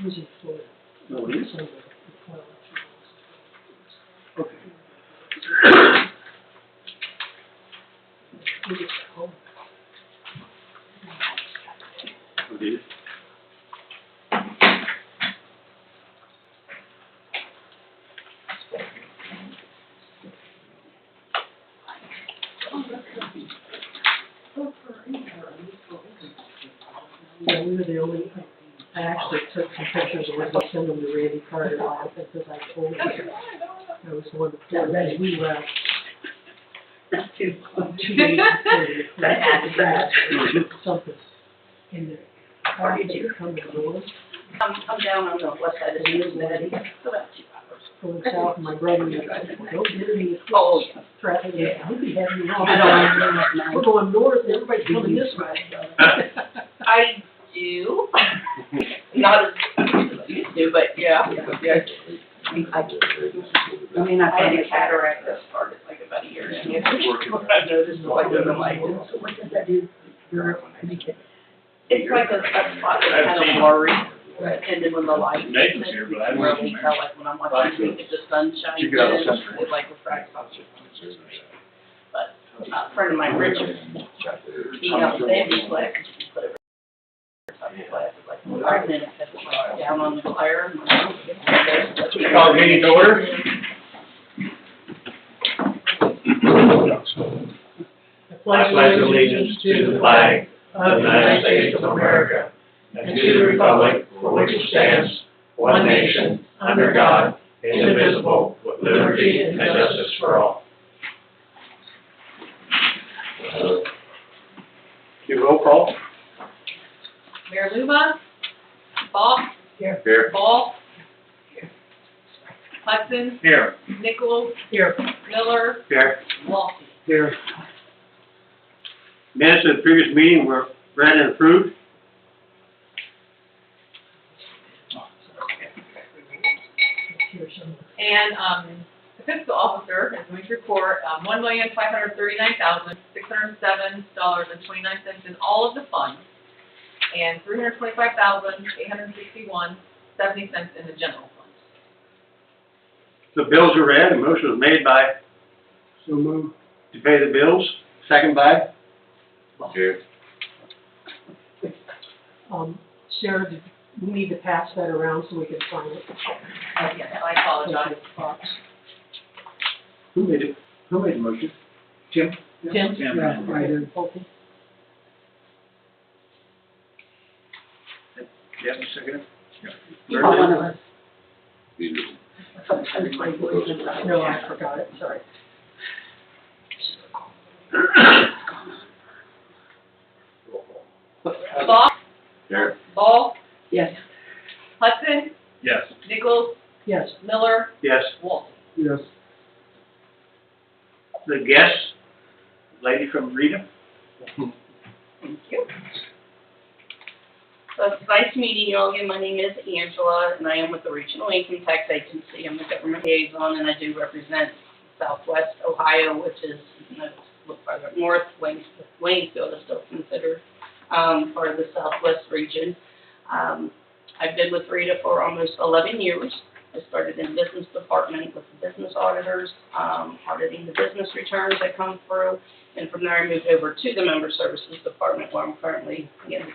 was in Florida. No, it is? So Okay. we just got home. It is. Yeah, we were the only, I actually took some pictures and was gonna send them to Randy Carter because I told him. I was the one that as we left. Not too close. 2 days before we That adds that. something in there. How did you come to the door? I'm down on the west side of Cincinnati. It's about 2 hours. Going south, my brother was like, don't get in the Oh, yeah. traffic. I'll be having you on. I don't We're going north, and everybody's coming this way. I do. Not as I used to, but yeah. I mean, I had a cataract that started like about a year ago. I noticed like in the light. So what does that do? It's like a spot that's kind of blurry, and then when the light hits it, you can really tell, like when I'm watching TV, if the sun shines in, it like refracts off your phone. But a friend of mine, Richard, he got baby flex, put it top of the glass, like 5 minutes, that's like down on the glare. Call meeting to order. I pledge allegiance to the flag of the United States of America and to the republic for which it stands, one nation, under God, indivisible, with liberty and justice for all. Do roll call. Mayor Luba, Ball, Here. Ball, Hudson, Here. Nichols, Here. Miller, Here. Walsh. Here. Minutes of the previous meeting were read and approved. And, the fiscal officer is going to report, $1,539,607.29 in all of the funds, and $325,861.70 in the general fund. The bills are read. A motion was made by. So moved. To pay the bills. Second by. Here. Sarah, we need to pass that around so we can sign it. Yes, I apologize. Who made it? Who made the motion? Tim? Tim? Tim. Yeah, right there. Okay. Yes, second. One of us. Sometimes my voice is out. No, I forgot it, sorry. Ball, Here. Ball, Yes. Hudson, Yes. Nichols, Yes. Miller, Yes. Walsh. Yes. The guest, lady from Rita. Thank you. So it's nice meeting you all again. My name is Angela, and I am with the Regional Income Tax Agency. I'm the government liaison, and I do represent Southwest Ohio, which is, you know, a little farther north. Waynesfield is still considered part of the Southwest region. I've been with Rita for almost 11 years. I started in the business department with the business auditors, auditing the business returns that come through. And from there, I moved over to the member services department, where I'm currently in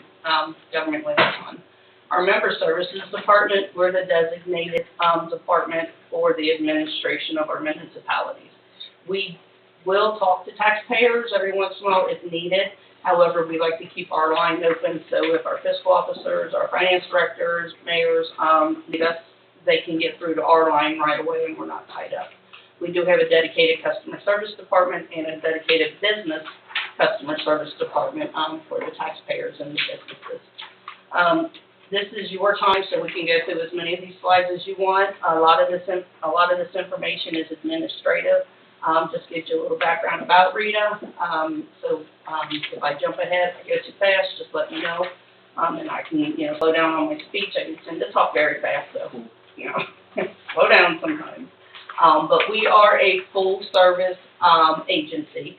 government liaison. Our member services department, we're the designated department for the administration of our municipalities. We will talk to taxpayers every once in a while if needed. However, we like to keep our line open, so if our fiscal officers, our finance directors, mayors need us, they can get through to our line right away and we're not tied up. We do have a dedicated customer service department and a dedicated business customer service department for the taxpayers and the businesses. This is your time, so we can go through as many of these slides as you want. A lot of this information is administrative. Just gives you a little background about Rita. If I jump ahead, if I go too fast, just let me know. And I can, slow down on my speech. I can tend to talk very fast, so, slow down sometimes. But we are a full-service agency.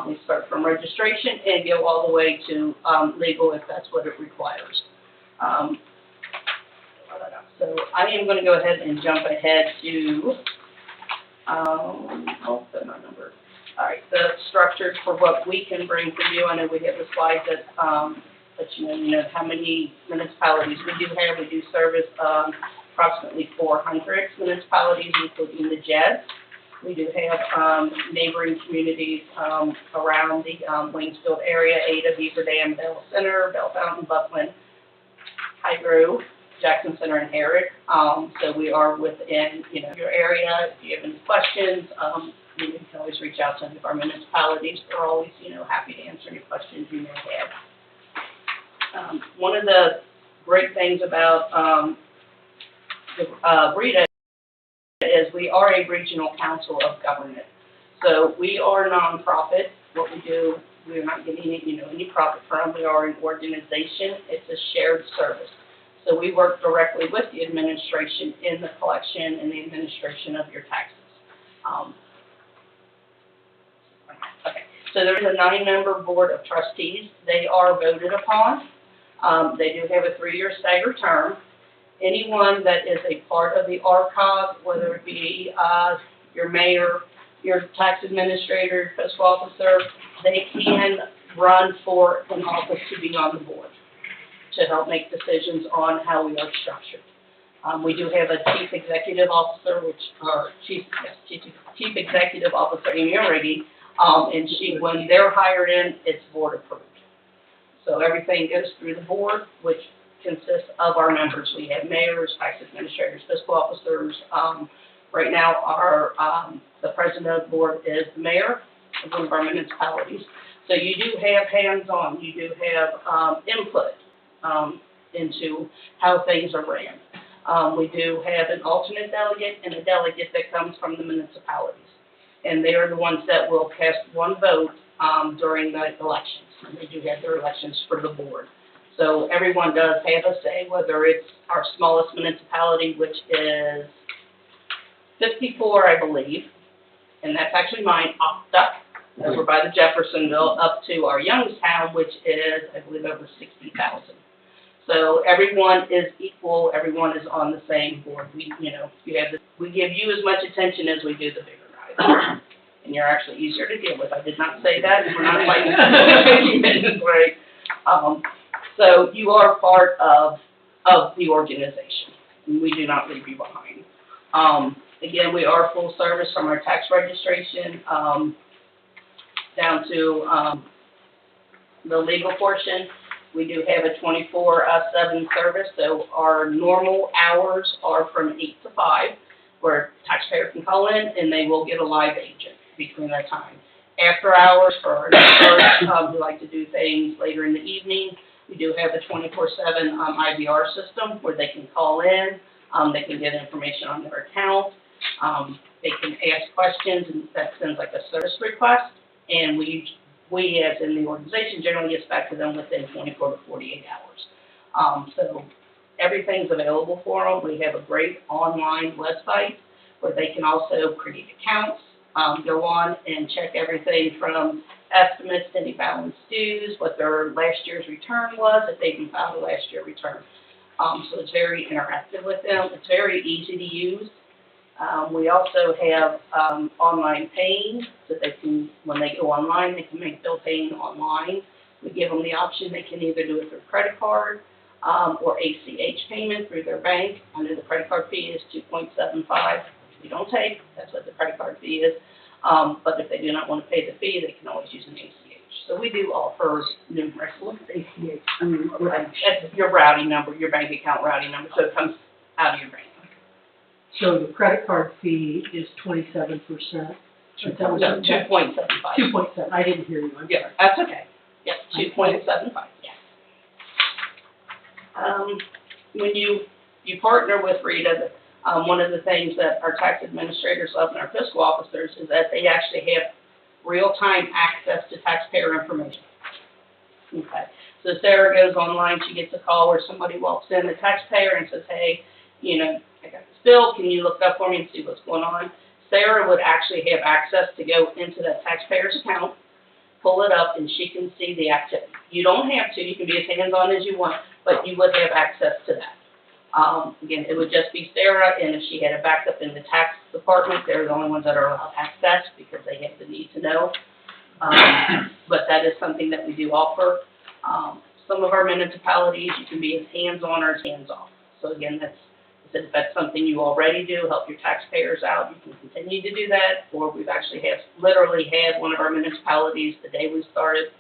We start from registration and go all the way to legal if that's what it requires. I am gonna go ahead and jump ahead to, oh, that's my number. All right, the structures for what we can bring for you. I know we have the slide that, let you know how many municipalities we do have. We do service, approximately 400 municipalities, including the JEDs. We do have, neighboring communities, around the, Waynesfield area, Ada, Beaver Dam, Bell Center, Bell Fountain, Buckland, Hydro, Jackson Center, and Herrick. So we are within, your area. If you have any questions, you can always reach out to any of our municipalities. They're always, happy to answer any questions you may have. One of the great things about RETA is we are a regional council of government. So we are a nonprofit. What we do, we're not getting any profit from. We are an organization. It's a shared service. So we work directly with the administration in the collection and the administration of your taxes. Okay, so there's a 9-member board of trustees. They are voted upon. They do have a 3-year staggered term. Anyone that is a part of the archive, whether it be your mayor, your tax administrator, fiscal officer, they can run for an office to be on the board to help make decisions on how we are structured. We do have a chief executive officer, chief executive officer, Amy O'Reilly, and when they're hired in, it's board approved. So everything goes through the board, which consists of our members. We have mayors, tax administrators, fiscal officers. Right now, the president of the board is the mayor of one of our municipalities. So you do have hands-on, you do have input into how things are ran. We do have an alternate delegate and a delegate that comes from the municipalities. And they are the ones that will cast one vote during the elections. And they do have their elections for the board. So everyone does have a say, whether it's our smallest municipality, which is 54, I believe, and that's actually mine, Octa, over by the Jeffersonville, up to our Youngstown, which is, I believe, over 60,000. So everyone is equal, everyone is on the same board. We give you as much attention as we do the bigger guys. And you're actually easier to deal with. I did not say that, we're not fighting. Right? So you are part of the organization, and we do not leave you behind. Again, we are full service from our tax registration down to the legal portion. We do have a 24/7 service, so our normal hours are from 8 to 5, where taxpayer can call in and they will get a live agent between that time. After hours, for our members who like to do things later in the evening, we do have a 24/7 IVR system where they can call in, they can get information on their account, they can ask questions, and that sends like a service request, and we as in the organization generally gets back to them within 24 to 48 hours. So everything's available for them. We have a great online website where they can also create accounts, go on and check everything from estimates to any balance dues, what their last year's return was, if they even filed a last year return. So it's very interactive with them. It's very easy to use. We also have online paying, so they can, when they go online, they can make bill paying online. We give them the option, they can either do it through credit card or ACH payment through their bank. Under the credit card fee is 2.75, which we don't take. That's what the credit card fee is. But if they do not want to pay the fee, they can always use an ACH. So we do offer numerous. What's ACH? I mean, what? That's your routing number, your bank account routing number, so it comes out of your bank. So the credit card fee is 27%. No, 2.75. 2.7, I didn't hear you, I'm Yeah, sorry. that's okay. Yes, 2.75, yes. When you partner with RETA, one of the things that our tax administrators love and our fiscal officers is that they actually have real-time access to taxpayer information. Okay, so Sarah goes online, she gets a call where somebody walks in, the taxpayer, and says, hey, I got this bill, can you look it up for me and see what's going on? Sarah would actually have access to go into that taxpayer's account, pull it up, and she can see the activity. You don't have to, you can be as hands-on as you want, but you would have access to that. Again, it would just be Sarah, and if she had a backup in the tax department, they're the only ones that are allowed access because they have the need to know. But that is something that we do offer. Some of our municipalities, you can be as hands-on or as hands-off. So again, if that's something you already do, help your taxpayers out, you can continue to do that. Or we've actually literally had one of our municipalities, the day we started,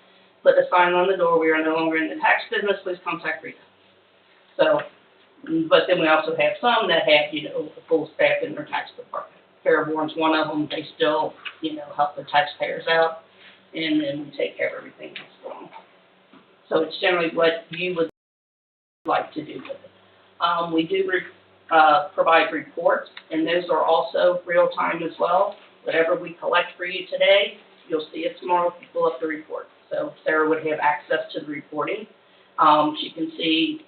put a sign on the door, we are no longer in the tax business, please contact Rita. So, but then we also have some that have, a full staff in their tax department. Fairborn's one of them, they still, help the taxpayers out, and then we take care of everything else for them. So it's generally what you would like to do with it. We do provide reports, and those are also real-time as well. Whatever we collect for you today, you'll see it tomorrow if you pull up the report. So Sarah would have access to the reporting. She can see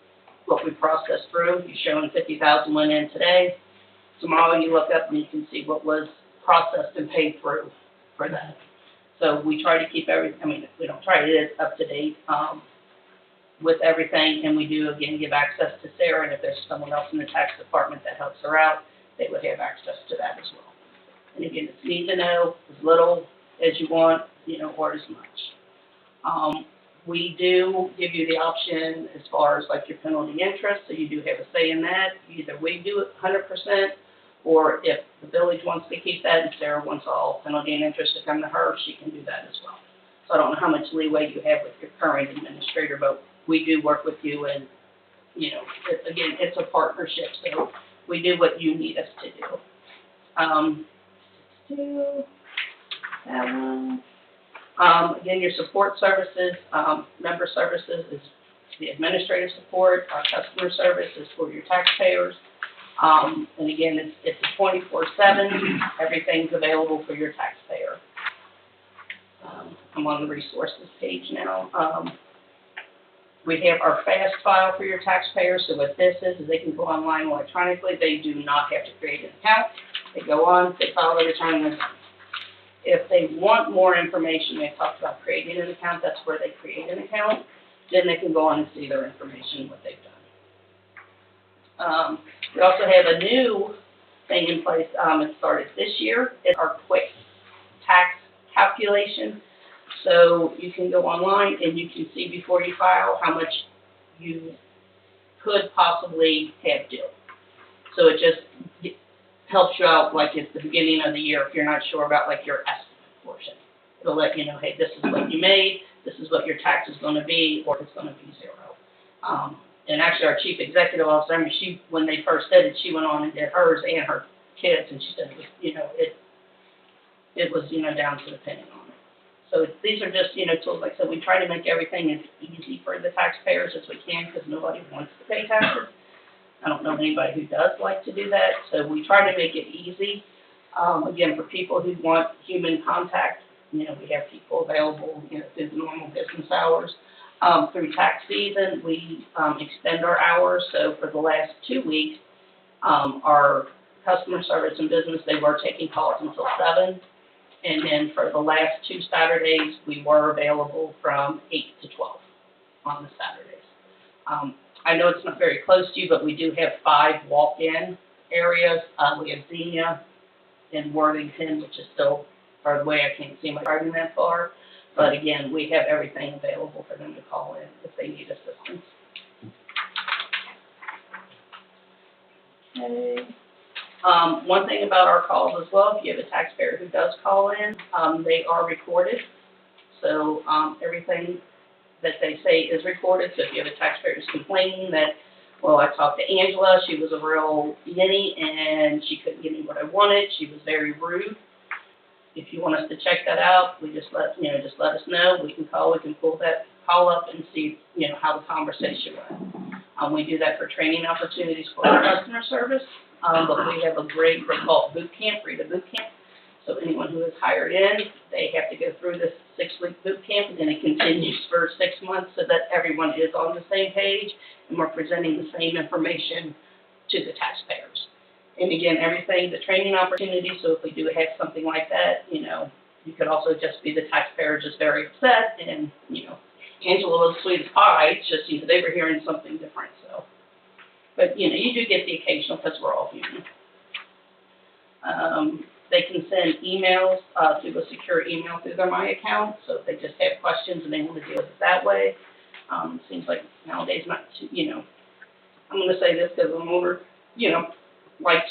what we processed through. You're showing 50,000 went in today. Tomorrow you look up and you can see what was processed and paid through for that. So we try to keep we don't try, it is up to date with everything, and we do, again, give access to Sarah, and if there's someone else in the tax department that helps her out, they would have access to that as well. And again, it's need to know as little as you want, or as much. We do give you the option as far as like your penalty interest, so you do have a say in that. Either we do it 100%, or if the village wants to keep that and Sarah wants all penalty and interest to come to her, she can do that as well. So I don't know how much leeway you have with your current administrator, but we do work with you, and, again, it's a partnership, so we do what you need us to do. That one. Again, your support services, member services is the administrative support. Our customer service is for your taxpayers. And again, it's a 24/7. Everything's available for your taxpayer. I'm on the resources page now. We have our fast file for your taxpayers. So what this is they can go online electronically. They do not have to create an account. They go on, they file their return. If they want more information, they talked about creating an account. That's where they create an account. Then they can go on and see their information, what they've done. We also have a new thing in place. It started this year. It's our quick tax calculation. So you can go online and you can see before you file how much you could possibly have due. So it just helps you out, like at the beginning of the year, if you're not sure about like your estimate portion. It'll let you know, hey, this is what you made, this is what your tax is going to be, or it's going to be zero. And actually, our chief executive officer, when they first did it, she went on and did hers and her kids, and she said, it was, down to the penny on it. So these are just, tools. Like I said, we try to make everything as easy for the taxpayers as we can, because nobody wants to pay taxes. I don't know anybody who does like to do that, so we try to make it easy. Again, for people who want human contact, we have people available, through the normal business hours. Through tax season, we extend our hours, so for the last 2 weeks, our customer service and business, they were taking calls until 7, and then for the last 2 Saturdays, we were available from 8 to 12 on the Saturdays. I know it's not very close to you, but we do have 5 walk-in areas. We have Xenia in Worthington, which is still far away. I can't see my driving that far. But again, we have everything available for them to call in if they need assistance. Okay. One thing about our calls as well, if you have a taxpayer who does call in, they are recorded. So everything that they say is recorded. So if you have a taxpayer who's complaining that, well, I talked to Angela, she was a real ninny and she couldn't give me what I wanted, she was very rude. If you want us to check that out, we just let us know. We can pull that call up and see, how the conversation went. We do that for training opportunities for our customer service. But we have a great, they call it boot camp, Rita Boot Camp. So anyone who is hired in, they have to go through this 6-week boot camp, and then it continues for 6 months so that everyone is on the same page and we're presenting the same information to the taxpayers. And again, everything, the training opportunity, so if we do have something like that, you could also just be the taxpayer just very upset, and, Angela was sweet as pie, it's just, they were hearing something different, so. But, you know, you do get the occasional, because we're all human. They can send emails, through a secure email through their My Account, so if they just have questions and they want to deal with it that way. Seems like nowadays not too, you know, I'm gonna say this because I'm older, you know, like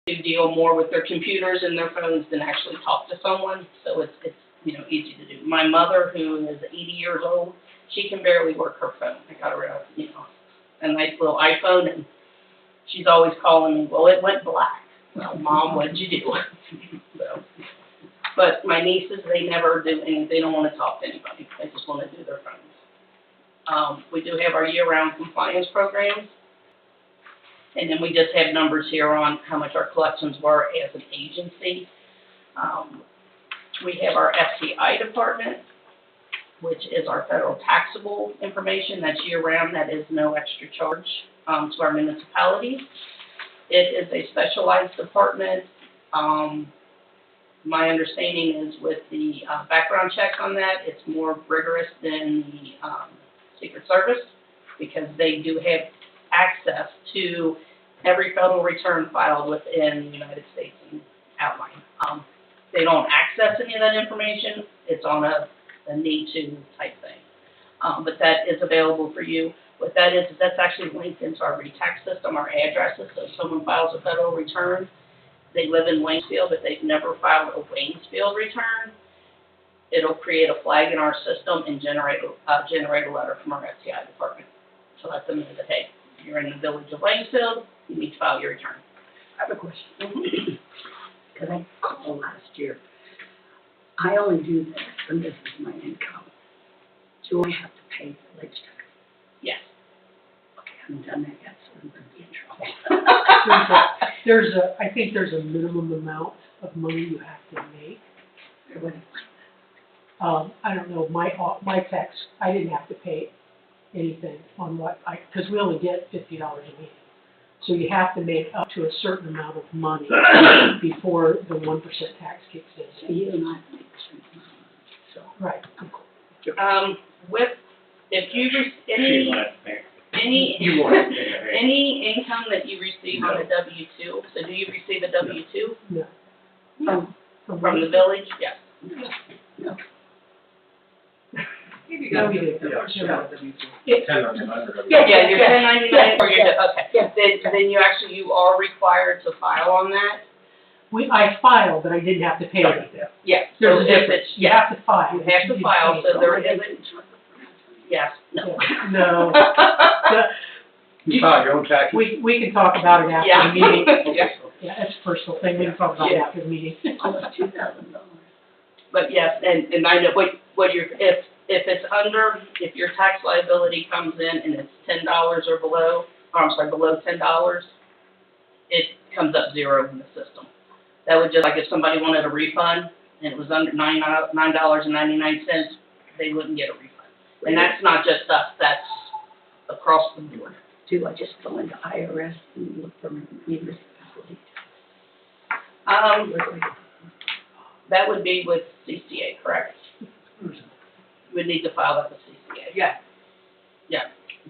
to deal more with their computers and their phones than actually talk to someone, so it's, you know, easy to do. My mother, who is 80 years old, she can barely work her phone. I got her a, you know, a nice little iPhone, and she's always calling me, well, it went black. Well, Mom, what did you do? So, but my nieces, they never do anything. They don't want to talk to anybody. They just want to do their phones. We do have our year-round compliance programs, and then we just have numbers here on how much our collections were as an agency. We have our FCI department, which is our federal taxable information. That's year-round. That is no extra charge to our municipalities. It is a specialized department. My understanding is with the background checks on that, it's more rigorous than the Secret Service, because they do have access to every federal return filed within the United States and outline. They don't access any of that information. It's on a need-to type thing. But that is available for you. What that is that's actually linked into our RETAX system, our addresses. So if someone files a federal return, they live in Waynesfield, but they've never filed a Waynesfield return, it'll create a flag in our system and generate a letter from our FCI department. So let them know that, hey, you're in the village of Waynesfield, you need to file your return. I have a question. Because I called last year. I only do this, and this is my income. Do I have to pay the village tax? Yes. Okay, I haven't done that yet, so I'm going to be in trouble. I think there's a minimum amount of money you have to make. I don't know, my tax, I didn't have to pay anything on because we only get $50 a meeting. So you have to make up to a certain amount of money before the 1% tax kicks in. So you and I make the same amount. So. Right. If you, any income that you receive on a W-2, so do you receive a W-2? No. From the village? Yes. No. No, we didn't. Yeah, you're 1099 or you're, okay. Then you are required to file on that. I filed, but I didn't have to pay it. Yes. There's a So if difference. it's- You have to file. You have to file, so there isn't, yes, no. No. You file your own taxes? We can talk about it after Yeah. the meeting. Yeah. Yeah, that's a personal thing. We can talk about it after the meeting. Almost $2,000. But yes, and I know what you're, if it's under, if your tax liability comes in and it's $10 or below, below $10, it comes up zero in the system. That would just, like if somebody wanted a refund and it was under $9.99, they wouldn't get a refund. And that's not just us, that's across the board. Do I just go into IRS and look for municipality? That would be with CCA, correct? You would need to file that with CCA. Yeah. Yeah,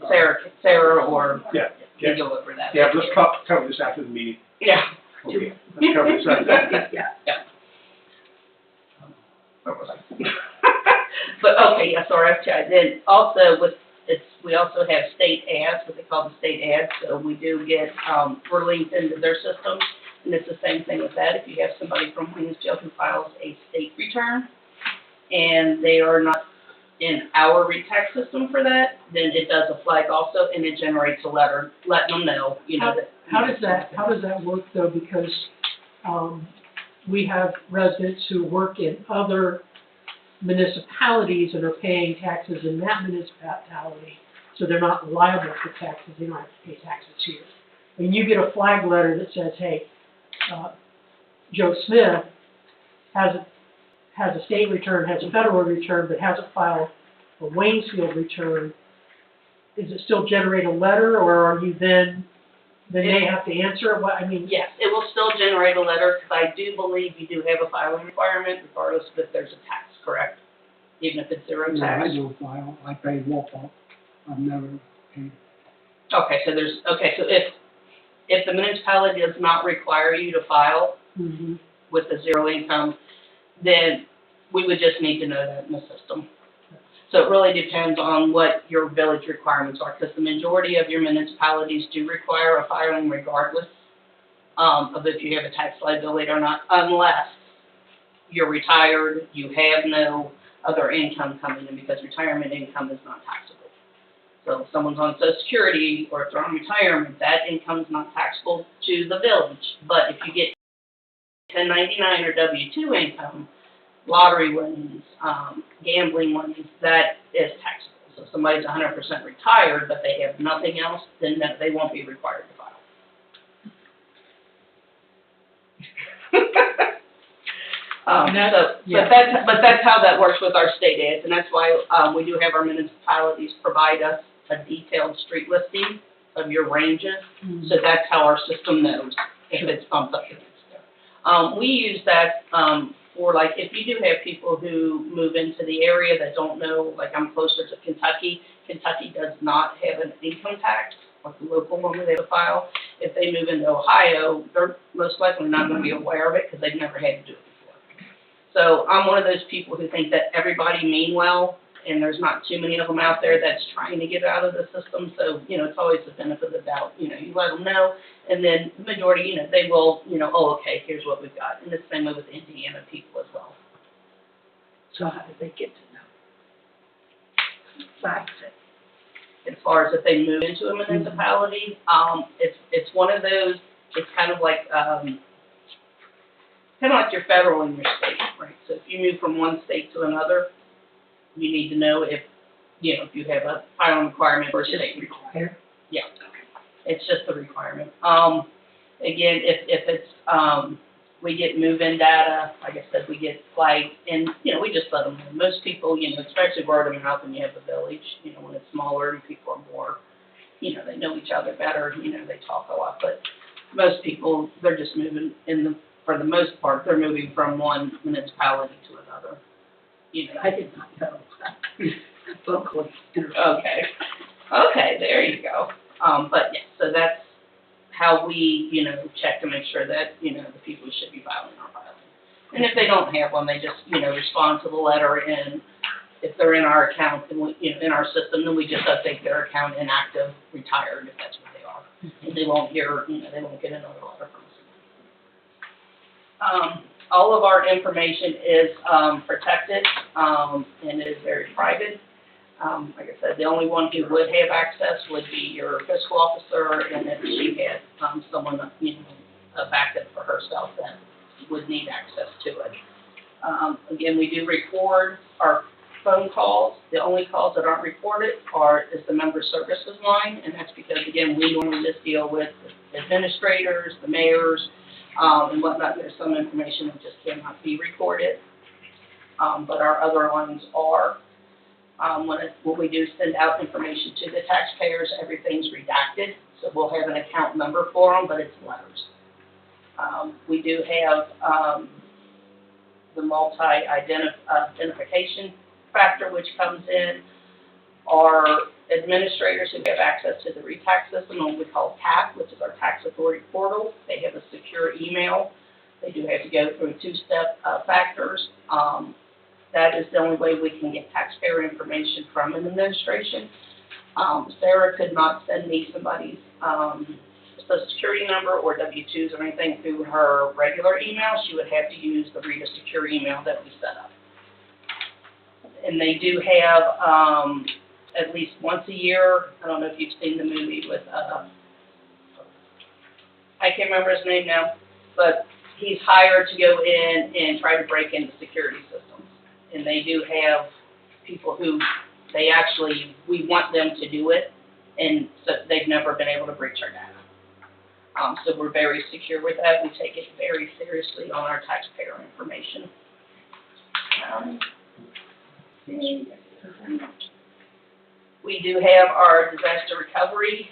Sarah or, Yeah. you go over that. Yeah, let's cover this after the meeting. Yeah. Okay, let's cover this after the meeting. Yeah. But, okay, yeah, sorry, then also we also have state ads, what they call the state ads, so we do get, we're linked into their system, and it's the same thing with that. If you have somebody from Waynesfield who files a state return, and they are not in our RETAX system for that, then it does a flag also, and it generates a letter letting them know, you know, that. How does that work though? Because, we have residents who work in other municipalities and are paying taxes in that municipality, so they're not liable for taxes, they don't have to pay taxes here. When you get a flag letter that says, hey, Joe Smith has a state return, has a federal return, but hasn't filed a Waynesfield return, is it still generate a letter, or are you then they have to answer it? What, I mean. Yes, it will still generate a letter, because I do believe you do have a filing requirement regardless of if there's a tax, correct? Even if it's zero No, tax. I don't file. I pay walk-off. I've never paid. Okay, so if the municipality does not require you to file Mm-hmm. with the zero income, then we would just need to know that in the system. So it really depends on what your village requirements are, because the majority of your municipalities do require a filing regardless of if you have a tax liability or not, unless you're retired, you have no other income coming in, because retirement income is not taxable. So if someone's on Social Security or if they're on retirement, that income is not taxable to the village. But if you get 1099 or W-2 income, lottery winnings, gambling winnings, that is taxable. So if somebody's 100% retired, but they have nothing else, then they won't be required to file. Yeah. But that's how that works with our state ads, and that's why we do have our municipalities provide us a detailed street listing of your ranges. Mm-hmm. So that's how our system knows if it's bumped up against there. We use that for, like, if you do have people who move into the area that don't know, like I'm closer to Kentucky. Kentucky does not have an income tax, like the local one where they have a file. If they move into Ohio, they're most likely not going to be aware of it because they've never had to do it before. So I'm one of those people who think that everybody mean well, and there's not too many of them out there that's trying to get out of the system. So, it's always the benefit of the doubt. You let them know, and then the majority, they will, oh, okay, here's what we've got. And the same way with Indiana people as well. So how did they get to know? Besides it. As far as if they move into a municipality, it's one of those, it's kind of like your federal and your state, right? So if you move from one state to another, you need to know if you have a filing requirement for a state. Required? Yeah. It's just a requirement. Again, if it's, we get move-in data, like I said, we get flagged, and, we just let them know. Most people, especially word of mouth when you have a village, when it's smaller and people are more, they know each other better, they talk a lot, but most people, they're just moving for the most part, they're moving from one municipality to another. I did not know. Locally. Okay, there you go. But yeah, so that's how we, check to make sure that, the people who should be filing are filing. And if they don't have one, they just, respond to the letter, and if they're in our account, then we, in our system, then we just update their account inactive, retired, if that's what they are. And they won't hear, they won't get another letter from us. All of our information is protected, and it is very private. Like I said, the only one who would have access would be your fiscal officer, and if she had someone, a backup for herself that would need access to it. Again, we do record our phone calls. The only calls that aren't recorded is the member services line, and that's because, again, we normally just deal with the administrators, the mayors, and whatnot. There's some information that just cannot be recorded, but our other lines are. When we do send out information to the taxpayers, everything's redacted, so we'll have an account number for them, but it's letters. We do have the multi-identification factor, which comes in. Our administrators who have access to the RETAX system, what we call TAP, which is our tax authority portal, they have a secure email. They do have to go through two-step factors. That is the only way we can get taxpayer information from an administration. Sarah could not send me somebody's Social Security number or W-2s or anything through her regular email. She would have to use the Rita Secure email that we set up. And they do have, at least once a year, I don't know if you've seen the movie with, I can't remember his name now, but he's hired to go in and try to break into security systems. And they do have people who we want them to do it, and so they've never been able to breach our data. So we're very secure with that. We take it very seriously on our taxpayer information. We do have our disaster recovery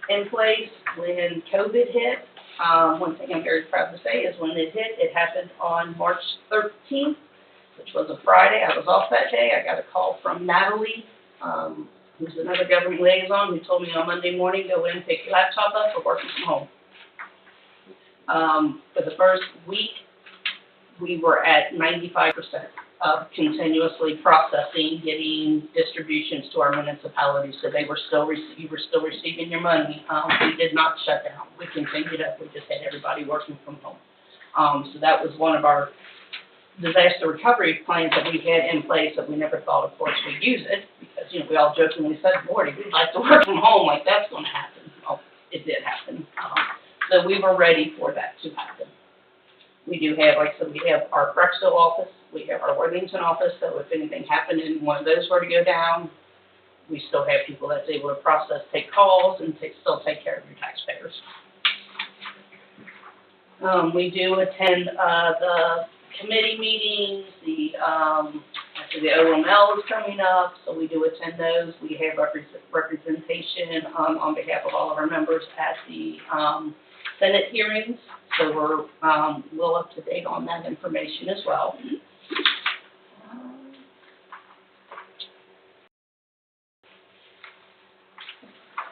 in place. When COVID hit, one thing I'm very proud to say is when it hit, it happened on March 13th, which was a Friday. I was off that day. I got a call from Natalie who's another government liaison, who told me on Monday morning, go in, pick your laptop up, we're working from home. For the first week, we were at 95% of continuously processing, getting distributions to our municipalities, so they were still you were still receiving your money. We did not shut down. We continued up. We just had everybody working from home. So that was one of our disaster recovery plans that we had in place that we never thought, of course, we'd use it, because, you know, we all jokingly said, Lordy, we'd like to work from home, like that's going to happen. Well, it did happen. So we were ready for that to happen. We do have, like I said, we have our Brexville office, we have our Worthington office, so if anything happened and one of those were to go down, we still have people that's able to process, take calls, and still take care of your taxpayers. We do attend the committee meetings, actually the OML is coming up, so we do attend those. We have representation on behalf of all of our members at the Senate hearings, so we're well up to date on that information as well.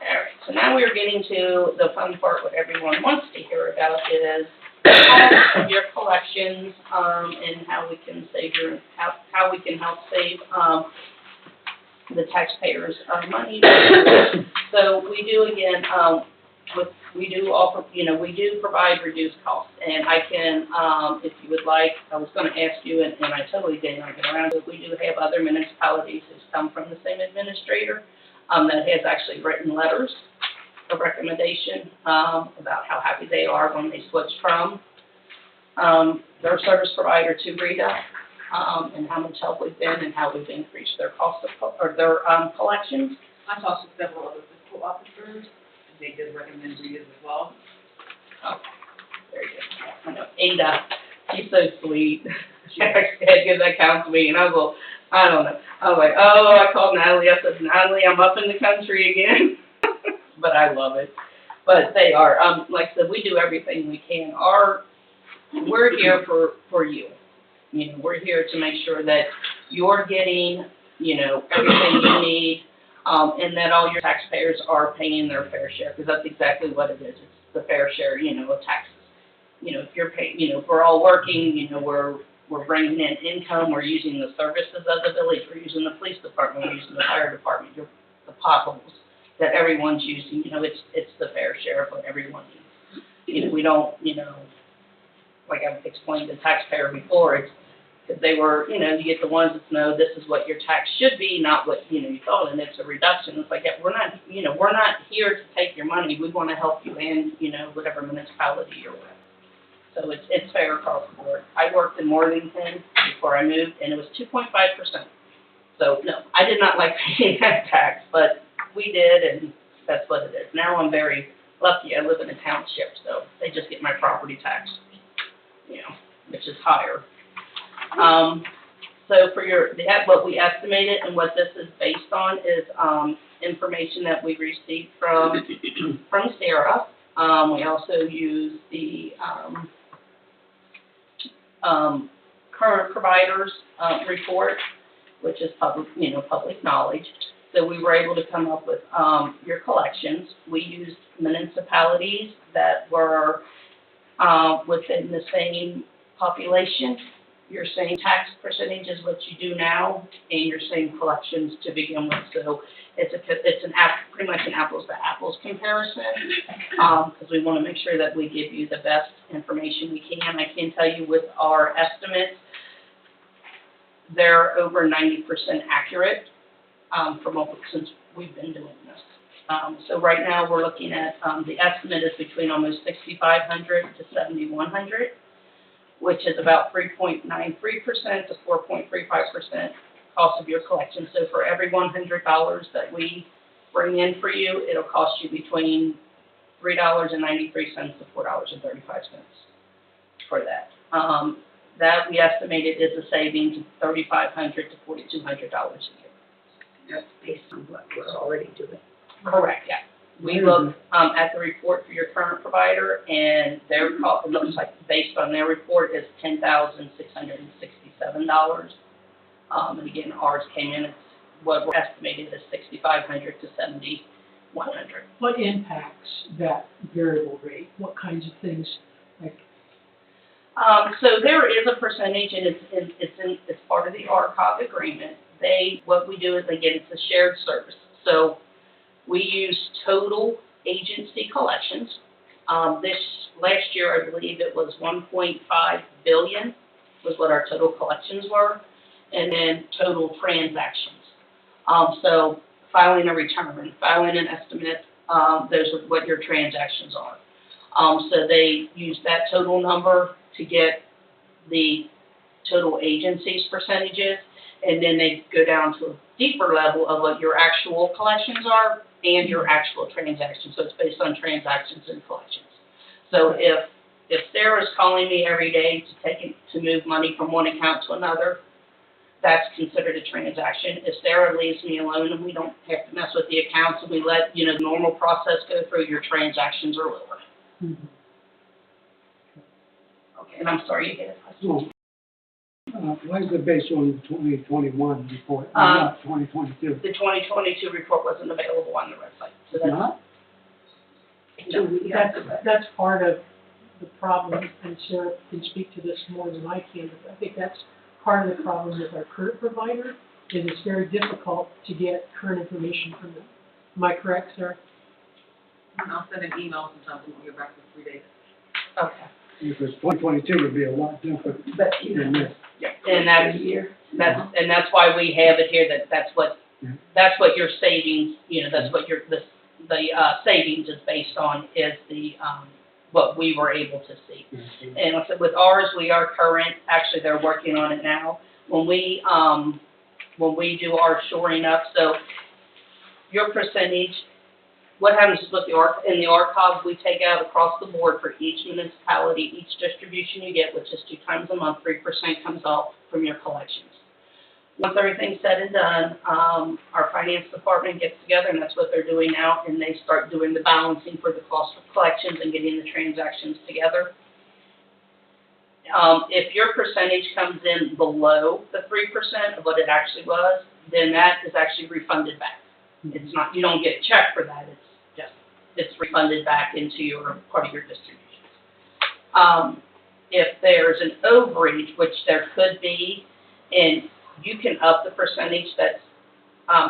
All right, so now we're getting to the fun part, what everyone wants to hear about is your collections, and how we can save how we can help save the taxpayers money. So we do again, we do offer, you know, we do provide reduced costs, and I can, if you would like, I was going to ask you, and I totally did not get around to it. We do have other municipalities who come from the same administrator that has actually written letters of recommendation about how happy they are when they switch from their service provider to Rita, and how much help we've been and how we've increased their cost of their collections. I talked to several other fiscal officers, and they did recommend Rita's as well. Oh, very good. I know Ada, she's so sweet. She actually had to give that count to me, and I was like, I don't know. I was like, oh, I called Natalie. I said, Natalie, I'm up in the country again. But I love it. But they are, like I said, we do everything we can. We're here for you. You know, we're here to make sure that you're getting, you know, everything you need, and that all your taxpayers are paying their fair share, because that's exactly what it is. It's the fair share, you know, of taxes. You know, if you're paying, you know, if we're all working, you know, we're bringing in income, we're using the services of the village, we're using the police department, we're using the fire department, the potholes that everyone's using, you know, it's the fair share of what everyone needs. You know, we don't, you know, like I've explained to the taxpayer before, it's, if they were, you know, you get the ones that know this is what your tax should be, not what, you know, you thought, and it's a reduction. It's like, we're not, you know, we're not here to take your money. We want to help you in, you know, whatever municipality you're with. So it's fair across the board. I worked in Worthington before I moved, and it was 2.5%. So, no, I did not like paying that tax, but we did, and that's what it is. Now I'm very lucky. I live in a township, so they just get my property tax, you know, which is higher. So for what we estimated and what this is based on is information that we received from Sarah. We also use the current providers report, which is public knowledge. So we were able to come up with your collections. We used municipalities that were within the same population, your same tax percentage as what you do now, and your same collections to begin with. So it's pretty much an apples to apples comparison, because we want to make sure that we give you the best information we can. I can tell you with our estimates, they're over 90% accurate since we've been doing this. So right now we're looking at the estimate is between almost 6,500 to 7,100, which is about 3.93% to 4.35% cost of your collection. So for every $100 that we bring in for you, it'll cost you between $3.93 to $4.35 for that. That we estimated is a savings of $3,500 to $4,200 a year. That's based on what we're already doing. Correct, yeah. We look at the report for your current provider, and their cost, it looks like based on their report, is $10,667. And again, ours came in at what we're estimating is 6,500 to 7,100. What impacts that variable rate? What kinds of things, like, So there is a percentage, and it's part of the RCOG agreement. What we do is, again, it's a shared service. So we use total agency collections. Last year, I believe it was 1.5 billion was what our total collections were, and then total transactions. So filing a return, filing an estimate, those are what your transactions are. So they use that total number to get the total agency's percentages, and then they go down to a deeper level of what your actual collections are and your actual transactions. So it's based on transactions and collections. So if Sarah's calling me every day to move money from one account to another, that's considered a transaction. If Sarah leaves me alone and we don't have to mess with the accounts and we let, the normal process go through, your transactions are lower. Okay, and I'm sorry, you get it. Why is it based on 2021 report, not 2022? The 2022 report wasn't available on the website, so that's. Not? No, that's part of the problem, and Sarah can speak to this more than I can, but I think that's part of the problem with our current provider, is it's very difficult to get current information from them. Am I correct, Sarah? I'll send an email sometimes and we'll get back in 3 days. Okay. Because 2022 would be a lot different But, than this. And that's why we have it here, that's what your savings, that's what the savings is based on, is what we were able to see. And like I said, with ours, we are current, actually, they're working on it now. When we do our shoring up, so your percentage, what happens is in the RCOG, we take out across the board for each municipality, each distribution you get, which is 2 times a month, 3% comes off from your collections. Once everything's said and done, our finance department gets together, and that's what they're doing now, and they start doing the balancing for the cost of collections and getting the transactions together. If your percentage comes in below the 3% of what it actually was, then that is actually refunded back. It's not, you don't get a check for that, it's refunded back into your part of your distributions. If there's an overage, which there could be, and you can up the percentage that's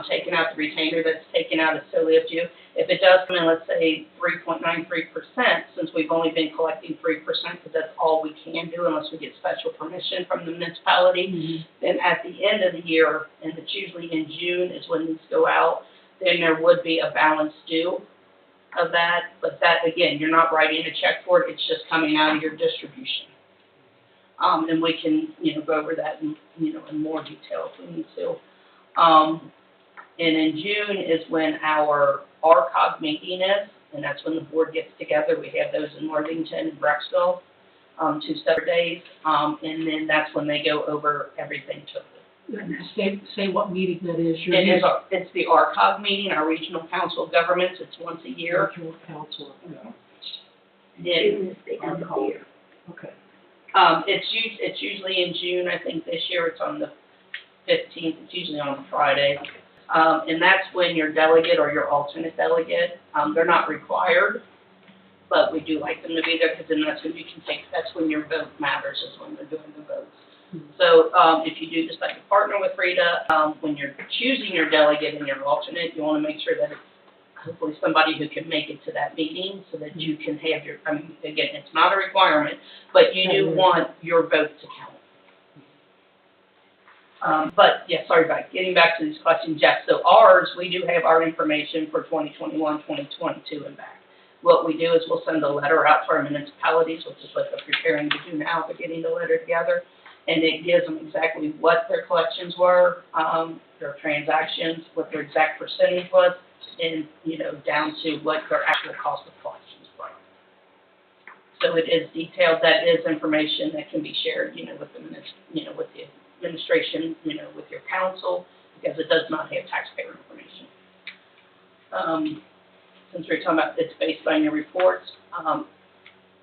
taken out, the retainer that's taken out, is solely up to you. If it does come in, let's say 3.93%, since we've only been collecting 3%, because that's all we can do unless we get special permission from the municipality, then at the end of the year, and it's usually in June is when these go out, then there would be a balance due of that, but that, again, you're not writing a check for it, it's just coming out of your distribution. And we can, go over that in, in more detail if we need to. And in June is when our RCOG meeting is, and that's when the board gets together. We have those in Worthington and Brecksville, 2 separate days, and then that's when they go over everything totally. Say what meeting that is. It's the RCOG meeting, our Regional Council of Governments. It's once a year. Regional Council. June is the end of the year. Okay. It's usually in June. I think this year it's on the 15th. It's usually on a Friday. And that's when your delegate or your alternate delegate, they're not required, but we do like them to be there, because then that's when your vote matters, is when they're doing the votes. So if you do decide to partner with Rita, when you're choosing your delegate and your alternate, you want to make sure that it's hopefully somebody who can make it to that meeting, so that you can have again, it's not a requirement, but you do want your vote to count. But yeah, sorry about getting back to these questions, Jeff. So ours, we do have our information for 2021, 2022 and back. What we do is we'll send a letter out to our municipalities, which is what they're preparing to do now. They're getting the letter together, and it gives them exactly what their collections were, their transactions, what their exact percentage was, and, down to what their actual cost of collections were. So it is detailed. That is information that can be shared, with the with the administration, with your council, because it does not have taxpayer information. Since we're talking about it's based on your reports,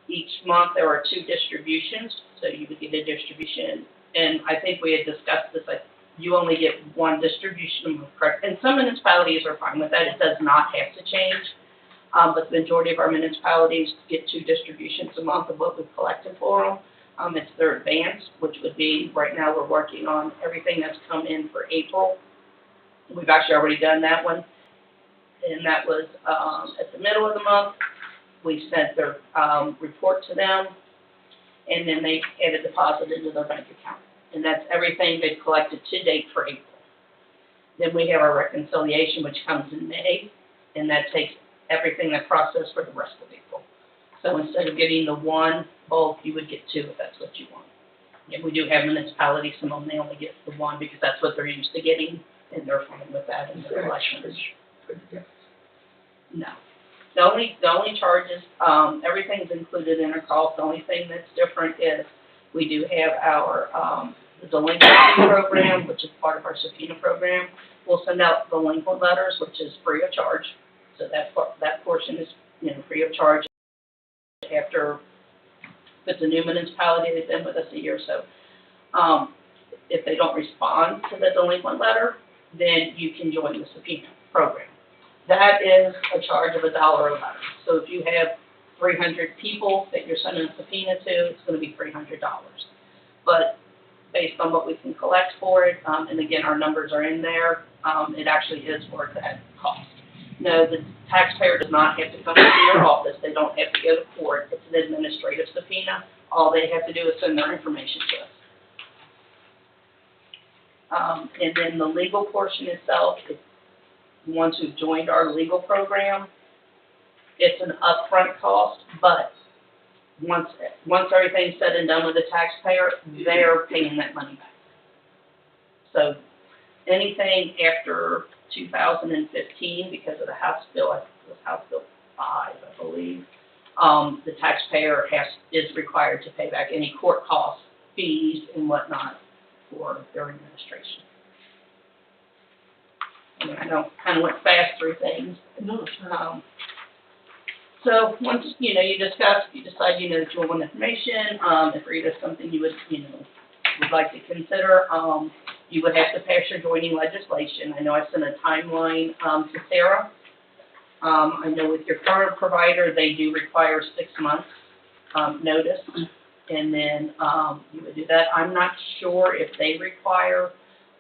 each month there are 2 distributions, so you would get a distribution, and I think we had discussed this you only get one distribution a month, correct? And some municipalities are fine with that, it does not have to change. But the majority of our municipalities get 2 distributions a month of what we've collected for them. It's their advance, which would be, right now, we're working on everything that's come in for April. We've actually already done that one, and that was, at the middle of the month. We sent their, report to them, and then they had a deposit into their bank account. And that's everything they've collected to date for April. Then we have our reconciliation, which comes in May, and that takes everything that processed for the rest of April. So instead of getting the one bulk, you would get 2 if that's what you want. And we do have municipalities, some of them, they only get the one because that's what they're used to getting, and they're fine with that in their collections. No. The only charges, everything's included in our cost. The only thing that's different is we do have our, the delinquency program, which is part of our subpoena program. We'll send out delinquent letters, which is free of charge. So that portion is, free of charge after, if it's a new municipality, they've been with us a year or so. If they don't respond to the delinquent letter, then you can join the subpoena program. That is a charge of $1 a letter. So if you have 300 people that you're sending a subpoena to, it's going to be $300. But based on what we can collect for it, and again, our numbers are in there, it actually is worth that cost. No, the taxpayer does not have to come into your office. They don't have to go to court. It's an administrative subpoena. All they have to do is send their information to us. And then the legal portion itself, once who've joined our legal program, it's an upfront cost, but once everything's said and done with the taxpayer, they're paying that money back. So anything after 2015, because of the House Bill, I think it was House Bill 5, I believe, the taxpayer is required to pay back any court costs, fees, and whatnot for their administration. I mean, I know kind of went fast through things. No, So once, you discuss, you decide, that you want information, if Rita's something you would, would like to consider, you would have to pass your joining legislation. I know I sent a timeline, to Sarah. I know with your current provider, they do require 6 months, notice, and then, you would do that. I'm not sure if they require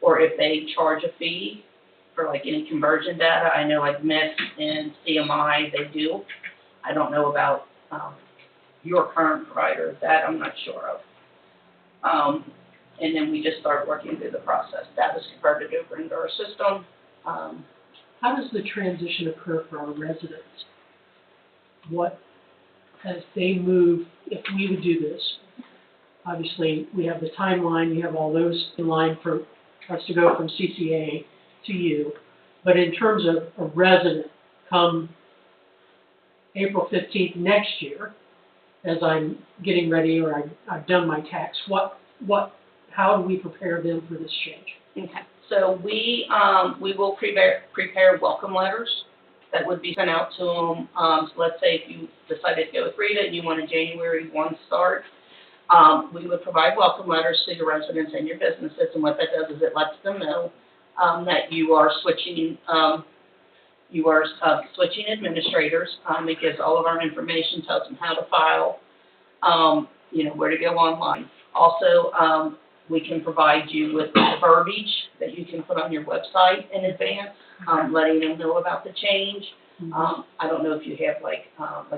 or if they charge a fee for like any conversion data. I know like MIS and CMI, they do. I don't know about your current provider. That I'm not sure of. And then we just start working through the process. That was converted over into our system. how does the transition occur for our residents? What, as they move, if we would do this, obviously, we have the timeline, you have all those in line for us to go from CCA to you. But in terms of a resident, come April 15th next year, as I'm getting ready or I've done my tax, how do we prepare them for this change? Okay. So we will prepare welcome letters that would be sent out to them. So let's say if you decided to go with Rita and you want a January 1 start, we would provide welcome letters to your residents and your businesses, and what that does is it lets them know that you are switching switching administrators. It gives all of our information, tells them how to file, where to go online. Also, we can provide you with the verbiage that you can put on your website in advance, letting them know about the change. I don't know if you have like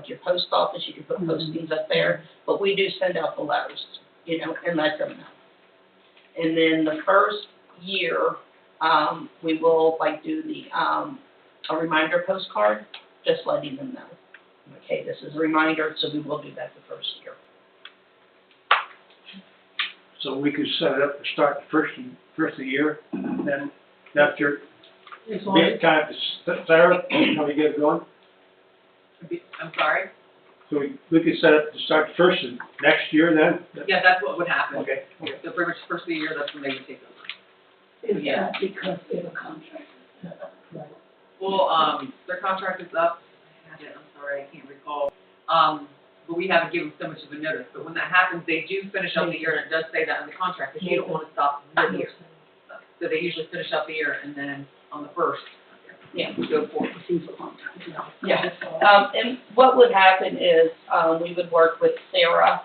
your post office, you can put postings up there, but we do send out the letters, and let them know. And then the first year, we will do a reminder postcard, just letting them know. Okay, this is a reminder, so we will do that the first year. So we could set it up to start the first of the year, and then after, As long as, time to Sarah, how we get it going? I'm sorry? So we could set it to start the first of next year then? Yeah, that's what would happen. Okay. So pretty much first of the year, that's when they would take over. Is that because they have a contract? Well, their contract is up. I had it, I'm sorry, I can't recall. But we haven't given them so much of a notice. But when that happens, they do finish up the year, and it does say that in the contract, because you don't want to stop mid-year. So they usually finish out the year, and then on the first, Yeah. we go forward. It seems a long time to know. Yeah. And what would happen is, we would work with Sarah,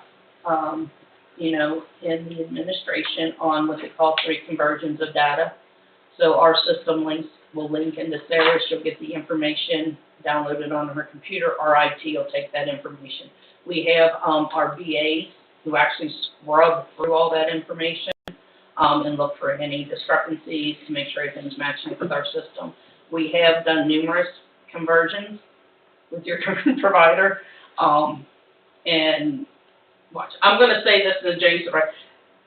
you know, in the administration on what they call 3 conversions of data. So our system will link into Sarah's, she'll get the information downloaded onto her computer, our IT will take that information. We have, our VAs who actually scrub through all that information, and look for any discrepancies to make sure everything's matching with our system. We have done numerous conversions with your provider, and watch, I'm gonna say this to Jason, right?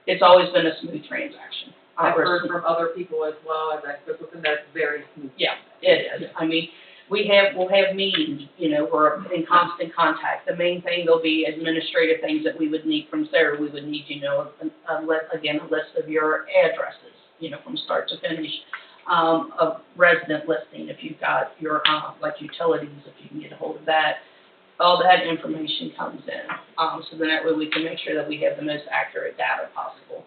It's always been a smooth transaction. I've heard from other people as well, as I spoke with them, that it's very smooth. Yeah, it is. I mean, we'll have meetings, you know, we're in constant contact. The main thing, there'll be administrative things that we would need from Sarah. We would need, you know, a list of your addresses, you know, from start to finish. A resident listing, if you've got your, like utilities, if you can get a hold of that. All that information comes in, so then that way we can make sure that we have the most accurate data possible.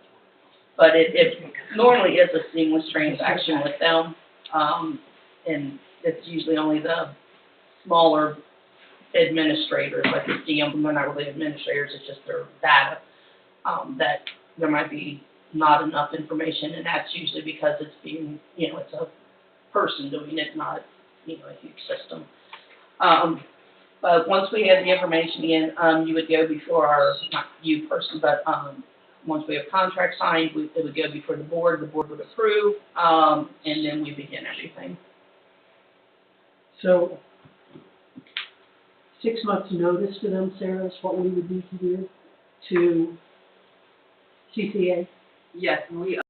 But it normally is a seamless transaction with them, and it's usually only the smaller administrators, like the DM, they're not really administrators, it's just their data, that there might be not enough information, and that's usually because it's being, you know, it's a person doing it, not, you know, a huge system. But once we have the information in, you would go before our, not you person, but, once we have contract signed, it would go before the board would approve, and then we begin everything. So, 6 months notice to them, Sarah, is what we would need to do to CCA? Yes, and we,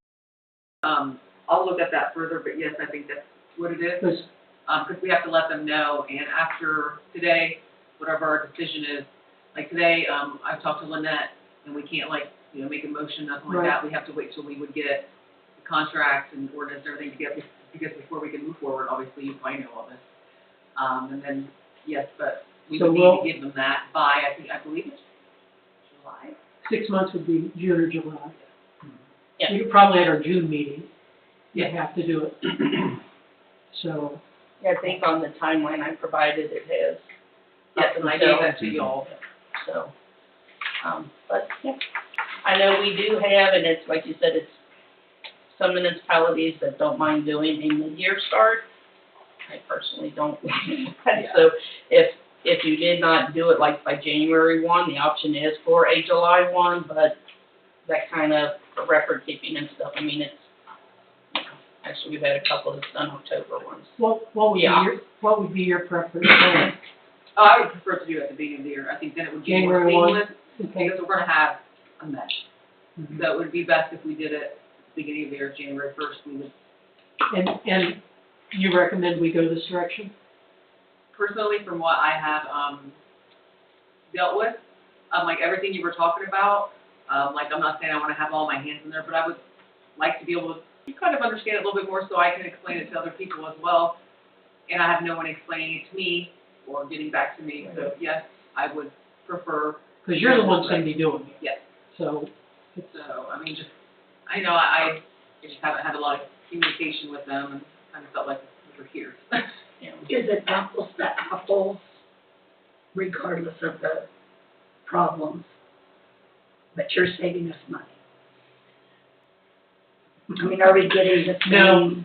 I'll look at that further, but yes, I think that's what it is. Because we have to let them know, and after today, whatever our decision is, like today, I've talked to Lynette, and we can't like, you know, make a motion, nothing like that. We have to wait till we would get the contracts and ordinance and everything together, because before we can move forward, obviously, you probably know all this. And then, yes, but we would need to give them that by, I believe it's July. 6 months would be June or July. Yeah. We could probably at our June meeting, you Yeah. have to do it. So, Yeah, I think on the timeline I provided, it has. Yes, and I gave that to y'all. So, but, yeah, I know we do have, and it's, like you said, it's some municipalities that don't mind doing a mid-year start. I personally don't. So if you did not do it like by January 1, the option is for a July 1, but that kind of, for record keeping and stuff, I mean, it's, you know, actually, we've had a couple that's done October ones. what would be your preference? I would prefer to do it at the beginning of the year. I think then it would be more January 1? seamless, Okay. because we're gonna have a mesh. Mhm. So it would be best if we did it at the beginning of the year, January 1st, we would. And you recommend we go this direction? Personally, from what I have, dealt with, like everything you were talking about, like I'm not saying I wanna have all my hands in there, but I would like to be able to kind of understand it a little bit more so I can explain it to other people as well. And I have no one explaining it to me or getting back to me, so yes, I would prefer. Because you're the one that's going to be doing it. Yes. So, So, I mean, just, I know I just haven't had a lot of communication with them and kind of felt like we were here. You know. Is it apples to apples, regardless of the problems? But you're saving us money. I mean, are we getting the same? no,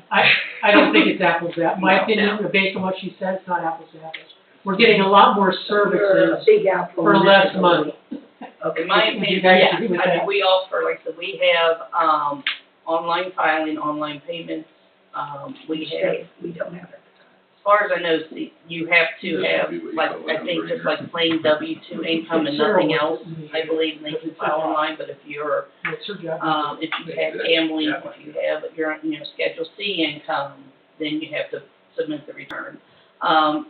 I don't think it's apples to apples. My No, opinion, based on what she said, it's not apples to apples. We're getting a lot more You're a services big apple. for and less this is a money. Okay. In my Would you opinion, guys yes, agree with I mean, that? we offer, like I said, we have, online filing, online payments, we have, We don't have it. as far as I know, see, you have to have, like, I think just like plain W-2 income and nothing else, I believe, and they can file online, but if you're, What's her job? if you have gambling, if you have your, you know, Schedule C income, then you have to submit the return. Our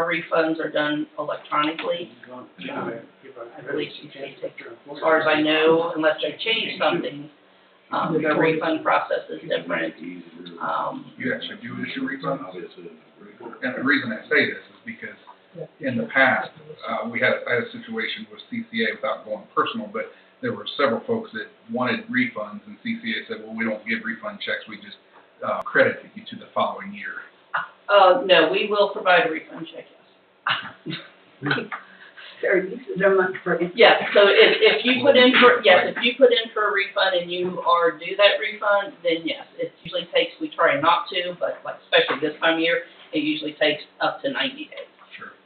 refunds are done electronically. I believe CCA takes, as far as I know, unless they change something, their refund process is different. You actually do issue refunds. And the reason I say this is because in the past, I had a situation with CCA without going personal, but there were several folks that wanted refunds, and CCA said, well, we don't give refund checks, we just credit you to the following year. No, we will provide a refund check, yes. Sarah uses their money for it. Yes, so if you put in for, yes, if you put in for a refund and you are due that refund, then yes, it usually takes, we try not to, but like especially this time of year, it usually takes up to 90 days. Sure.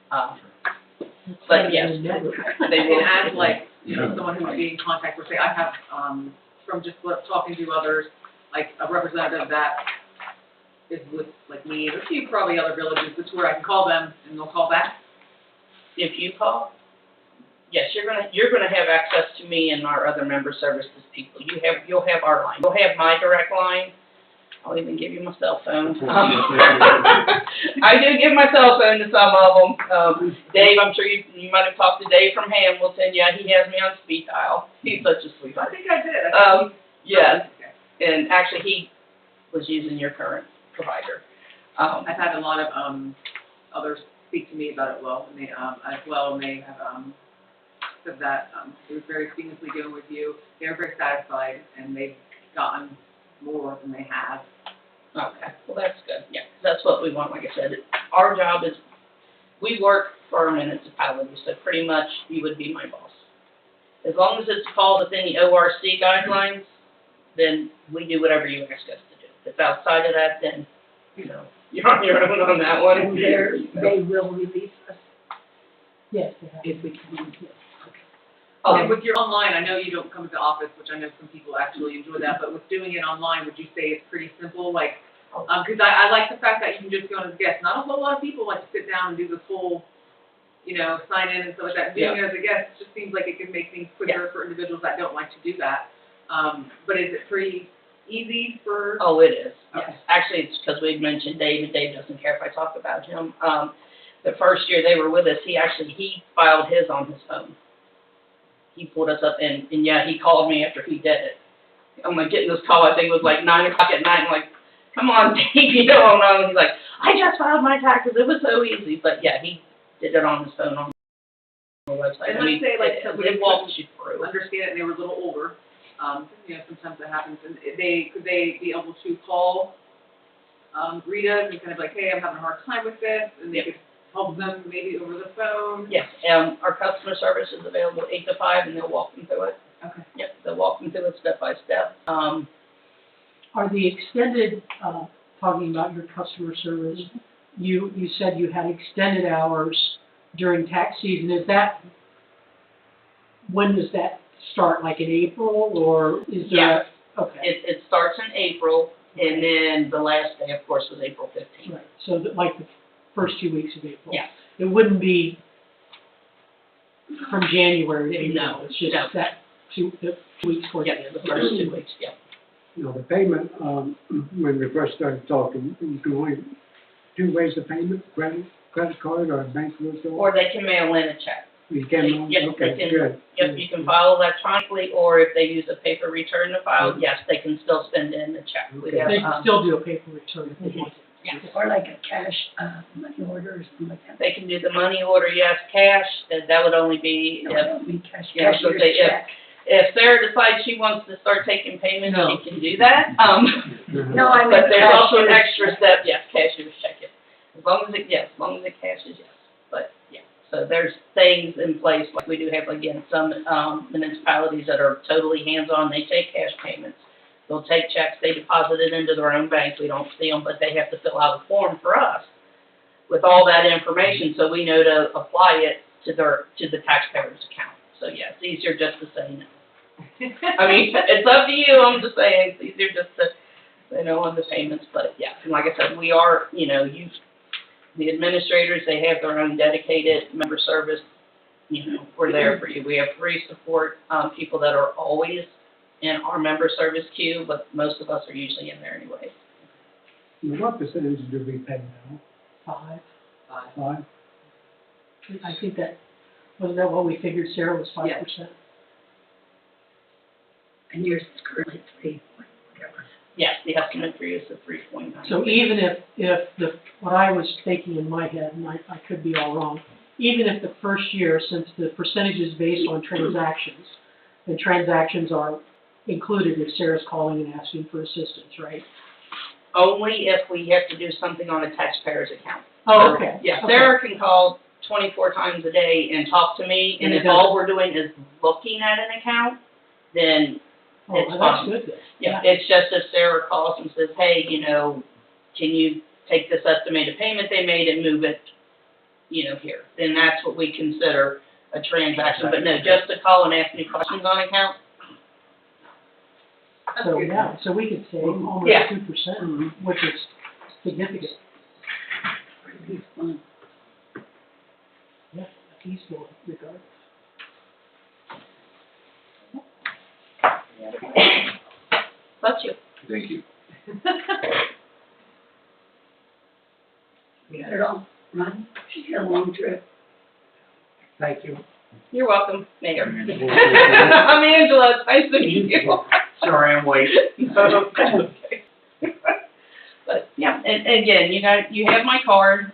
But yes, they will. And as like, you know, someone who would be in contact, or say, I have, from just talking to others, like a representative that is with, like me, and a few probably other villages, it's where I can call them and they'll call back. If you call, yes, you're gonna have access to me and our other member services people. You'll have our line. You'll have my direct line. I'll even give you my cell phone. I do give my cell phone to some of them. Dave, I'm sure you might have talked to Dave from Hamilton. Yeah, he has me on speed dial. He's such a I sweetheart. think I did. Yes, Okay. and actually he was using your current provider. I've had a lot of, others speak to me about it well, and they, as well, and they have, said that, it was very seamlessly going with you. They're very satisfied, and they've gotten more than they have. Okay, well, that's good, yeah, 'cause that's what we want, like I said, our job is, we work for a municipality, so pretty much you would be my boss. As long as it's fall within the ORC guidelines, then we do whatever you ask us to do. If it's outside of that, then, you know, you're on your own on that one. And they will release us Yes, they have. if we come in here. And with your online, I know you don't come to the office, which I know some people actually enjoy that, but with doing it online, would you say it's pretty simple? Like, because I like the fact that you can just go in as a guest. Not a whole lot of people like to sit down and do this whole, you know, sign in and stuff like that. Doing it as a guest just seems like it can make things quicker for individuals that don't like to do that. But is it pretty easy for? Oh, it is, Okay. yes. Actually, it's because we've mentioned Dave, and Dave doesn't care if I talk about him. The first year they were with us, he filed his on his phone. He pulled us up and yeah, he called me after he did it. I'm like getting this call, I think it was like 9 o'clock at night. I'm like, come on, Dave, you don't know. And he's like, I just filed my taxes. It was so easy. But yeah, he did it on his phone on the website. And let's say like it somebody walks you through. understand it and they were a little older, you know, sometimes that happens, and could they be able to call, Rita and kind of like, hey, I'm having a hard time with this, and they could help them maybe over the phone? Yes, our customer service is available 8 to 5, and they'll walk them through it. Okay. Yep, they'll walk them through it step by step. Are the extended, talking about your customer service, you said you had extended hours during tax season. Is that, when does that start, like in April, or is there? Okay. It starts in April, and then the last day, of course, was April 15th. Right, so that, like the first 2 weeks of April? Yes. It wouldn't be from January to April? No, It's just no. that 2 weeks for Yes, the first 2 weeks, yeah. You know, the payment, when we first started talking, you can only 2 ways of payment, credit card or bank transfer? Or they can mail in a check. You can, Yes, they okay, can. good. Yep, you can file electronically, or if they use a paper return to file, yes, they can still send in the check. We Okay. have, They can still do a paper return if they want to. yes. Or like a cash, money order or something like that. They can do the money order, yes, cash, that would only be No, if, I don't mean cash, yeah, I was gonna cashier's say, check. if Sarah decides she wants to start taking payments, No. she can do that. No, I mean But there's also an cashier's extra step, yes, cashier's check, yes. As long as it cashes, yes, but, yeah. So there's things in place, like we do have, again, some municipalities that are totally hands-on, they take cash payments. They'll take checks, they deposit it into their own bank, we don't see them, but they have to fill out a form for us with all that information, so we know to apply it to the taxpayer's account. So, yeah, it's easier just to say no. I mean, it's up to you, I'm just saying, it's easier just to say no on the payments, but, yeah, and like I said, we are, you know, the administrators, they have their own dedicated member service, you know, we're there for you. We have free support, people that are always in our member service queue, but most of us are usually in there anyway. And what percentage do we pay now? 5. 5? I think that, wasn't that what we figured, Sarah, was 5%? Yeah. And yours is currently 3, whatever. Yes, the estimate for you is the 3.9. So even if what I was thinking in my head, and I could be all wrong, even if the first year, since the percentage is based on transactions, And transactions are included if Sarah's calling and asking for assistance, right? Only if we have to do something on a taxpayer's account. Oh, okay. Yeah, Okay. Sarah can call 24 times a day and talk to me, and And if it all doesn't- we're doing is looking at an account, then Oh, it's well, fine. that's good then. Yeah, it's just if Sarah calls and says, hey, you know, can you take this estimated payment they made and move it, you know, here, then that's what we consider a transaction. But no, just to call and ask me questions on account, So, yeah, so we could save almost Yeah. 2%, which is significant. It's fun. Yeah, a peaceful regard. bless you. Thank you. We got it all, Ron, she's got a long trip. Thank you. You're welcome, Mayor. I'm Angela, it's nice to meet you. Sorry I'm late. No, that's okay. But, yeah, and again, you know, you have my card,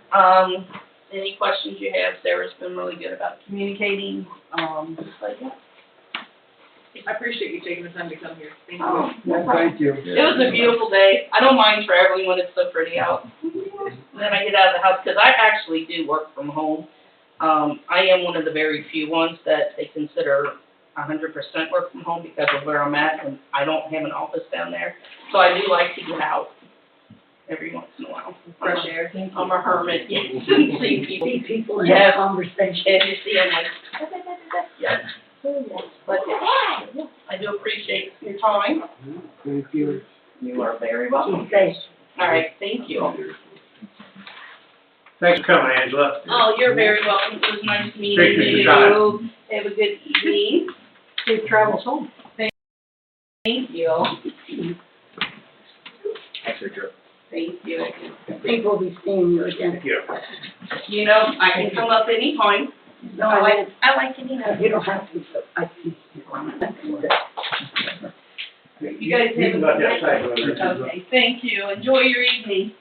any questions you have, Sarah's been really good about communicating, but yeah. I appreciate you taking the time to come here. Thank you. Oh, no Yeah, problem. thank you. It was a beautiful day. I don't mind traveling when it's so pretty out. And then I get out of the house, because I actually do work from home. I am one of the very few ones that they consider 100% work from home because of where I'm at, and I don't have an office down there. So I do like to get out every once in a while. Fresh air. Thank you. I'm a hermit, yes, and see people. See people in Yes. conversation. And you see, I'm like, yes. But, yeah, I do appreciate your time. Thank you. You are very welcome. Keep safe. All right, thank you. Thanks for coming, Angela. Oh, you're very welcome. It was nice meeting Appreciate you. your time. Have a good evening. Safe travels home. Thank you. Thanks, Richard. Thank you. I think we'll be seeing you again. Thank you. You know, I can come up anytime. No, I like, I like to, you know. you don't have to, but I think. You guys You have a can go good outside, night. Richard. Okay, thank you. Enjoy your evening.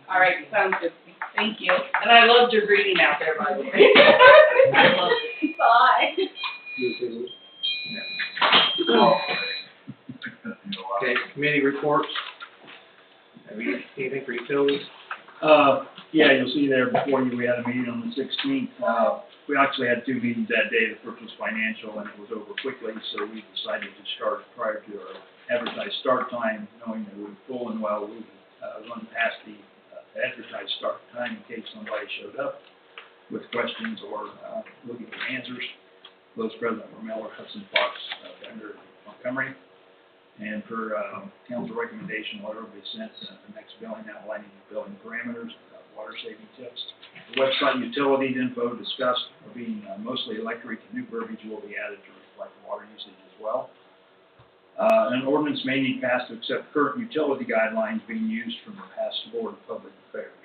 All right, sounds good. Thank you. And I loved your greeting out there, by the way. I loved it. Bye. Okay, committee reports. Have you, anything for utilities? Yeah, you'll see there before you, we had a meeting on the 16th. We actually had two meetings that day. The first was financial, and it was over quickly, so we decided to start prior to our advertised start time, knowing that we were full and well. We run past the advertised start time in case somebody showed up with questions or looking for answers. Those present were Miller, Hudson, Fox, Bender, Montgomery. And for council recommendation, letter will be sent the next billing outlining the billing parameters, water saving tips. The website utilities info discussed are being mostly electric, and new verbiage will be added to reflect water usage as well. An ordinance may need passed to accept current utility guidelines being used from the past Board of Public Affairs.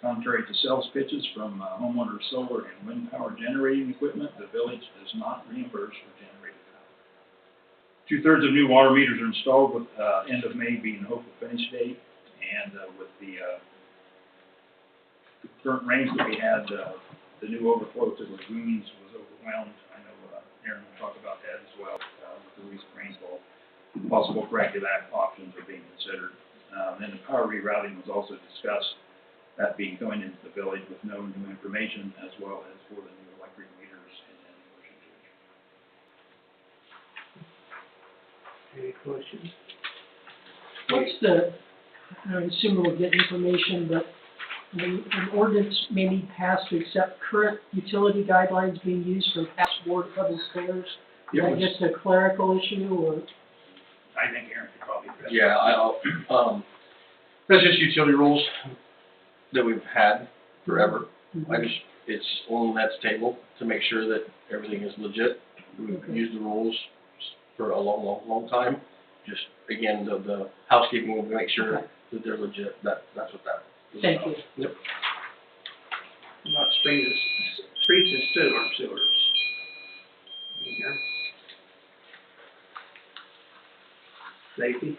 Contrary to sales pitches from homeowner solar and wind power generating equipment, the village does not reimburse for generated power. 2/3 of new water meters are installed with end of May being the hopeful finish date, and with the current rains that we had, the new overflow to the lagoons was overwhelmed. I know Aaron will talk about that as well with the recent rainfall. Possible corrective options are being considered. And the power rerouting was also discussed, that being going into the village with no new information, as well as for the new electric meters and ocean gauge. Any questions? What's the, I assume we'll get information, but an ordinance may need passed to accept current utility guidelines being used from past Board of Public Affairs. Is that just a clerical issue, or? I think Aaron could probably address that. Yeah, that's just utility rules that we've had forever. It's on that table to make sure that everything is legit. We've used the rules for a long time. Just, again, the housekeeping will make sure that they're legit. That's what that is. Thank you. Yep. About streets and sewers. Here. Safety.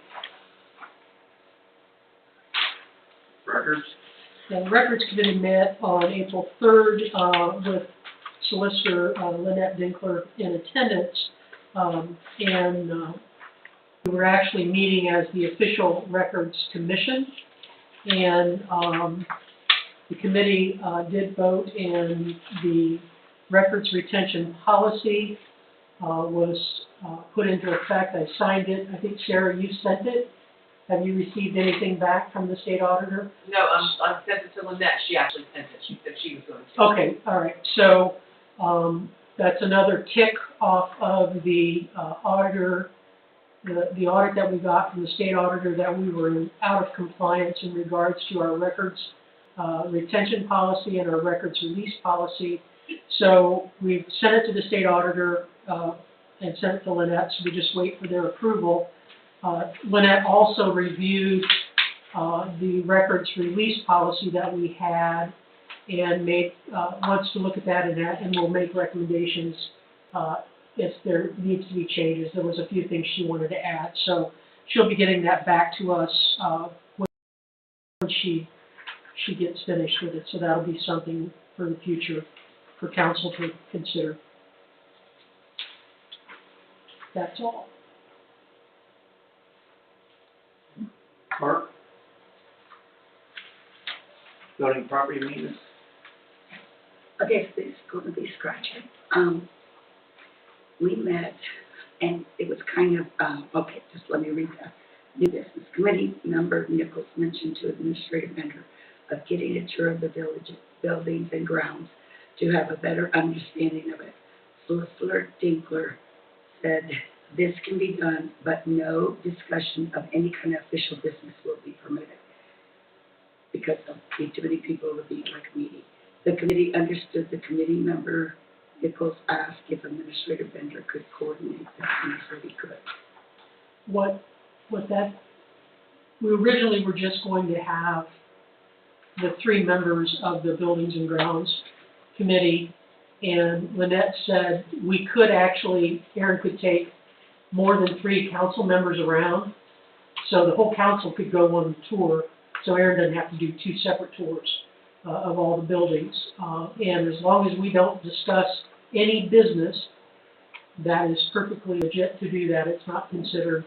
Records. The Records Committee met on April 3rd with Solicitor Lynette Dinkler in attendance, and we were actually meeting as the official records commission, and the committee did vote, and the records retention policy was put into effect. I signed it. I think, Sarah, you sent it. Have you received anything back from the state auditor? No, I sent it to Lynette, she actually sent it, she said she was going to. Okay, all right. So that's another tick off of the auditor, the audit that we got from the state auditor, that we were out of compliance in regards to our records retention policy and our records release policy. So we've sent it to the state auditor and sent it to Lynette, so we just wait for their approval. Lynette also reviewed the records release policy that we had, and wants to look at that, and will make recommendations if there needs to be changes. There was a few things she wanted to add, so she'll be getting that back to us when she gets finished with it. So that'll be something for the future for council to consider. That's all. Mark? Building property maintenance? I guess this is going to be scratchy. We met, and it was kind of, okay, just let me read that. New business committee member Nichols mentioned to administrative vendor of getting a tour of the village buildings and grounds to have a better understanding of it. Solicitor Dinkler said this can be done, but no discussion of any kind of official business will be permitted because of too many people would be like a meeting. The committee understood the committee member. Nichols asked if administrative vendor could coordinate that, and he said he could. We originally were just going to have the 3 members of the Buildings and Grounds Committee, and Lynette said we could actually, Aaron could take more than 3 council members around, so the whole council could go on the tour, so Aaron doesn't have to do 2 separate tours of all the buildings. And as long as we don't discuss any business, that is perfectly legit to do that. It's not considered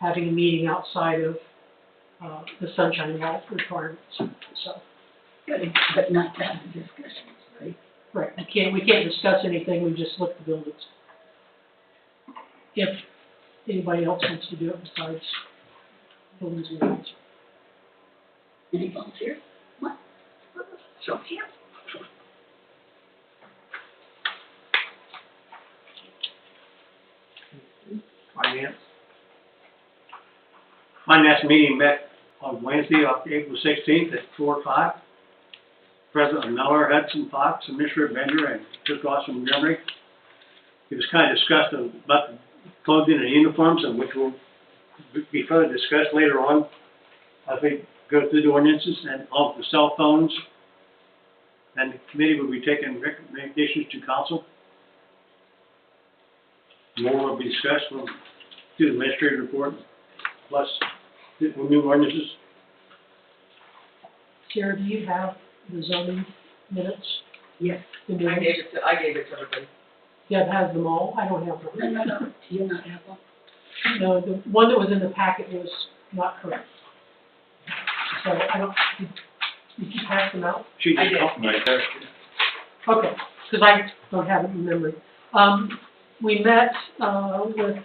having a meeting outside of the Sunshine Law requirements. So, But not to have the discussions, right? right, we can't discuss anything. We just look at the buildings. If anybody else wants to do it besides Buildings and Grounds. Any volunteers? What? Show of hands. Finance? Finance meeting met on Wednesday, April 16th at 4 o'clock. President Miller, Hudson Fox, Administrator Bender, and took off from Montgomery. It was kind of discussed about the clothing and uniforms, and which will be further discussed later on as we go through the ordinances, and all of the cell phones. And the committee will be taking recommendations to council. More will be discussed. We'll do the administrative report, plus the new ordinances. Sarah, do you have the zoning minutes? Yes. The I minutes? gave it to everybody. Deb has them all. I don't have them. No. Do you not have one? No, the one that was in the packet was not correct. So I don't, did you pass them out? She I just did. talked right there. Okay, because I don't have it in memory. We met with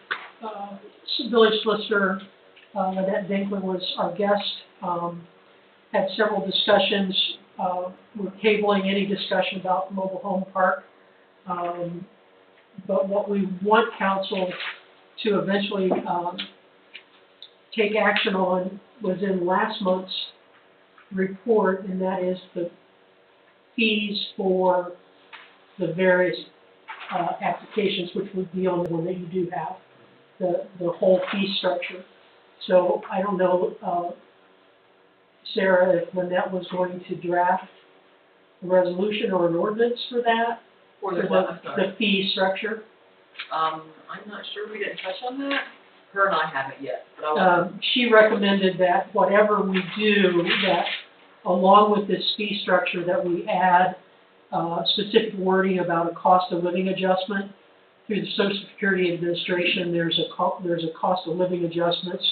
village solicitor, Lynette Dinkler was our guest, had several discussions. We're tabling any discussion about the mobile home park. But what we want council to eventually take action on was in last month's report, and that is the fees for the various applications, which would be on the one that you do have, the whole fee structure. So I don't know, Sarah, if Lynette was going to draft a resolution or an ordinance for that, For for the one, I'm sorry. the fee structure. I'm not sure, we didn't touch on that. Her and I haven't yet, but I'll. She recommended that whatever we do, that along with this fee structure, that we add specific wording about a cost of living adjustment. Through the Social Security Administration, there's a cost of living adjustments.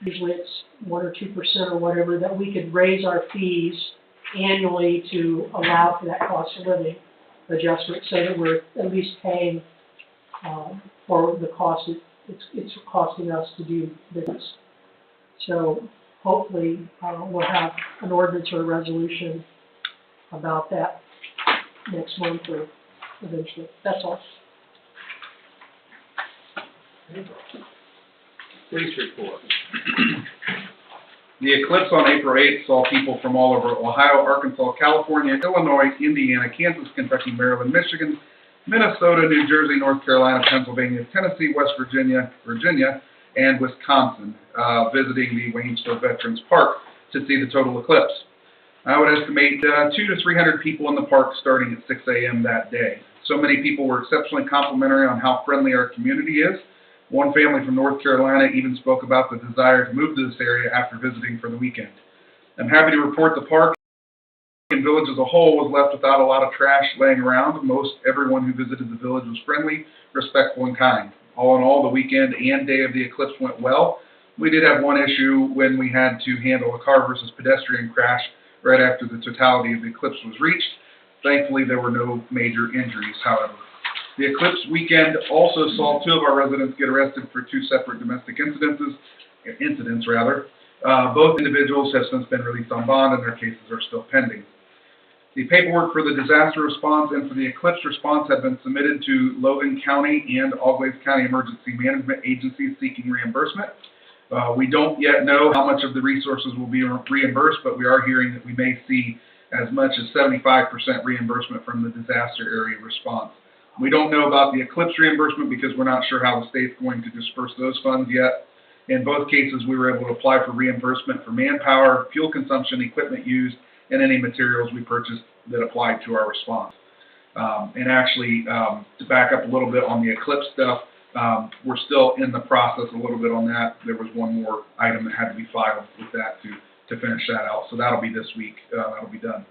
Usually it's 1 or 2% or whatever, that we could raise our fees annually to allow for that cost of living adjustment, so that we're at least paying for the cost it's costing us to do business. So hopefully we'll have an ordinance or a resolution about that next month or eventually. That's all. Police report. The eclipse on April 8th saw people from all over Ohio, Arkansas, California, Illinois, Indiana, Kansas, Kentucky, Maryland, Michigan, Minnesota, New Jersey, North Carolina, Pennsylvania, Tennessee, West Virginia, and Wisconsin, visiting the Waynesfield Veterans Park to see the total eclipse. I would estimate 200 to 300 people in the park starting at 6 a.m. that day. So many people were exceptionally complimentary on how friendly our community is. One family from North Carolina even spoke about the desire to move to this area after visiting for the weekend. I'm happy to report the park and village as a whole was left without a lot of trash laying around. Most everyone who visited the village was friendly, respectful, and kind. All in all, the weekend and day of the eclipse went well. We did have one issue when we had to handle a car versus pedestrian crash right after the totality of the eclipse was reached. Thankfully, there were no major injuries, however. The eclipse weekend also saw 2 of our residents get arrested for 2 separate domestic incidents. Both individuals have since been released on bond and their cases are still pending. The paperwork for the disaster response and for the eclipse response have been submitted to Logan County and Always County Emergency Management Agencies seeking reimbursement. We don't yet know how much of the resources will be reimbursed, but we are hearing that we may see as much as 75% reimbursement from the disaster area response. We don't know about the eclipse reimbursement because we're not sure how the state's going to disperse those funds yet. In both cases, we were able to apply for reimbursement for manpower, fuel consumption, equipment used, and any materials we purchased that applied to our response. To back up a little bit on the eclipse stuff, we're still in the process a little bit on that. There was one more item that had to be filed with that to finish that out. So that'll be this week. That'll be done.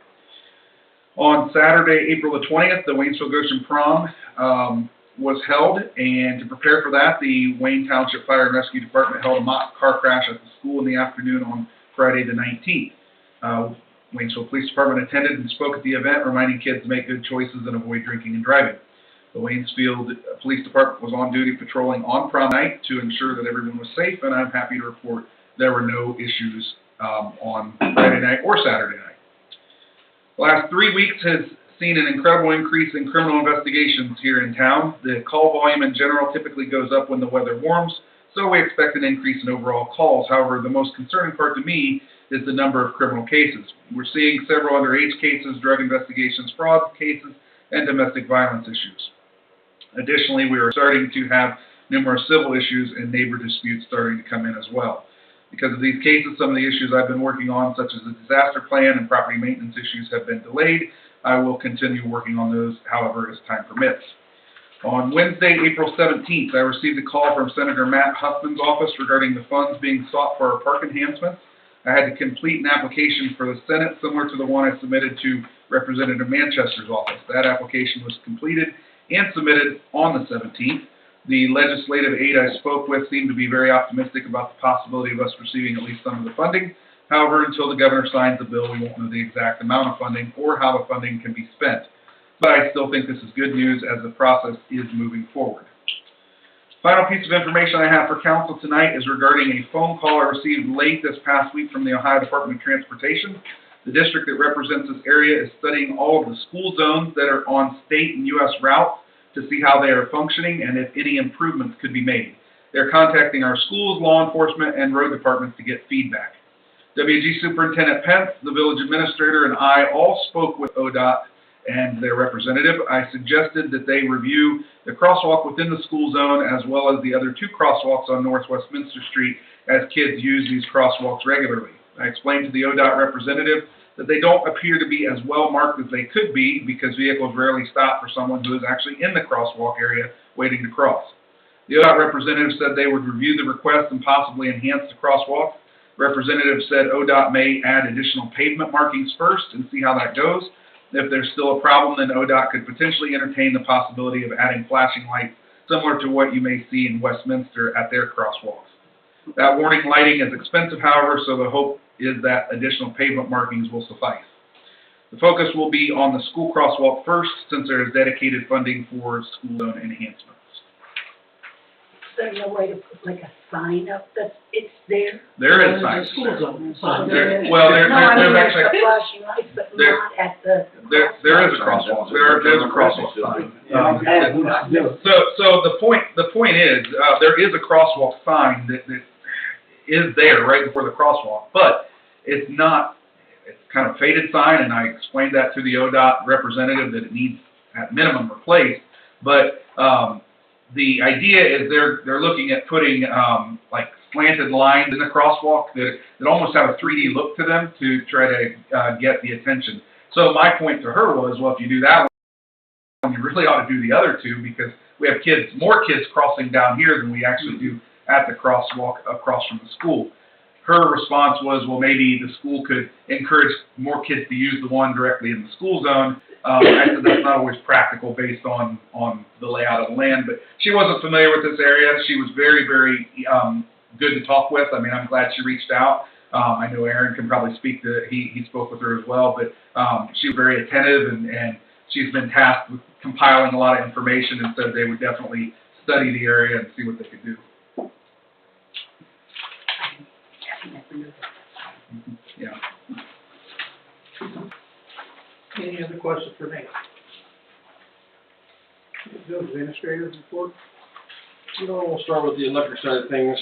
On Saturday, April the 20th, the Waynesfield Goshen Prom was held, and to prepare for that, the Wayne Township Fire and Rescue Department held a mock car crash at the school in the afternoon on Friday the 19th. Waynesfield Police Department attended and spoke at the event, reminding kids to make good choices and avoid drinking and driving. The Waynesfield Police Department was on duty patrolling on prom night to ensure that everyone was safe, and I'm happy to report there were no issues on Friday night or Saturday night. The last 3 weeks has seen an incredible increase in criminal investigations here in town. The call volume in general typically goes up when the weather warms, so we expect an increase in overall calls. However, the most concerning part to me is the number of criminal cases. We're seeing several underage cases, drug investigations, fraud cases, and domestic violence issues. Additionally, we are starting to have numerous civil issues and neighbor disputes starting to come in as well. Because of these cases, some of the issues I've been working on, such as the disaster plan and property maintenance issues, have been delayed. I will continue working on those, however, as time permits. On Wednesday, April 17th, I received a call from Senator Matt Huffman's office regarding the funds being sought for our park enhancements. I had to complete an application for the Senate similar to the one I submitted to Representative Manchester's office. That application was completed and submitted on the 17th. The legislative aide I spoke with seemed to be very optimistic about the possibility of us receiving at least some of the funding. However, until the governor signs the bill, we won't know the exact amount of funding or how the funding can be spent. But I still think this is good news as the process is moving forward. Final piece of information I have for council tonight is regarding a phone call I received late this past week from the Ohio Department of Transportation. The district that represents this area is studying all of the school zones that are on state and U.S. routes to see how they are functioning and if any improvements could be made. They're contacting our schools, law enforcement, and road departments to get feedback. WG Superintendent Pence, the village administrator, and I all spoke with ODOT and their representative. I suggested that they review the crosswalk within the school zone as well as the other 2 crosswalks on North Westminster Street as kids use these crosswalks regularly. I explained to the ODOT representative that they don't appear to be as well marked as they could be because vehicles rarely stop for someone who is actually in the crosswalk area waiting to cross. The ODOT representative said they would review the request and possibly enhance the crosswalk. Representative said ODOT may add additional pavement markings first and see how that goes. If there's still a problem, then ODOT could potentially entertain the possibility of adding flashing lights similar to what you may see in Westminster at their crosswalks. That warning lighting is expensive, however, so the hope is that additional pavement markings will suffice. The focus will be on the school crosswalk first, since there is dedicated funding for school zone enhancements. So no way to put like a sign up that it's there? There is There's a signs. school zone sign. There, well, there, No, I mean, there's there's actually, the flashing lights, but there- not at the. there is a crosswalk. There's a crosswalk sign. So the point is, there is a crosswalk sign that is there right before the crosswalk, but it's not, it's kind of faded sign, and I explained that to the ODOT representative that it needs at minimum replaced, but, the idea is they're looking at putting, like slanted lines in the crosswalk that almost have a 3D look to them to try to, get the attention. So my point to her was, well, if you do that one, you really ought to do the other two, because we have more kids crossing down here than we actually do at the crosswalk across from the school. Her response was, well, maybe the school could encourage more kids to use the one directly in the school zone. I said that's not always practical based on the layout of the land, but she wasn't familiar with this area. She was very, very good to talk with. I mean, I'm glad she reached out. I know Aaron can probably speak to, he spoke with her as well, but she was very attentive, and she's been tasked with compiling a lot of information, and said they would definitely study the area and see what they could do. Yeah. Any other questions for me? Bill, administrator's report? We'll start with the electric side of things.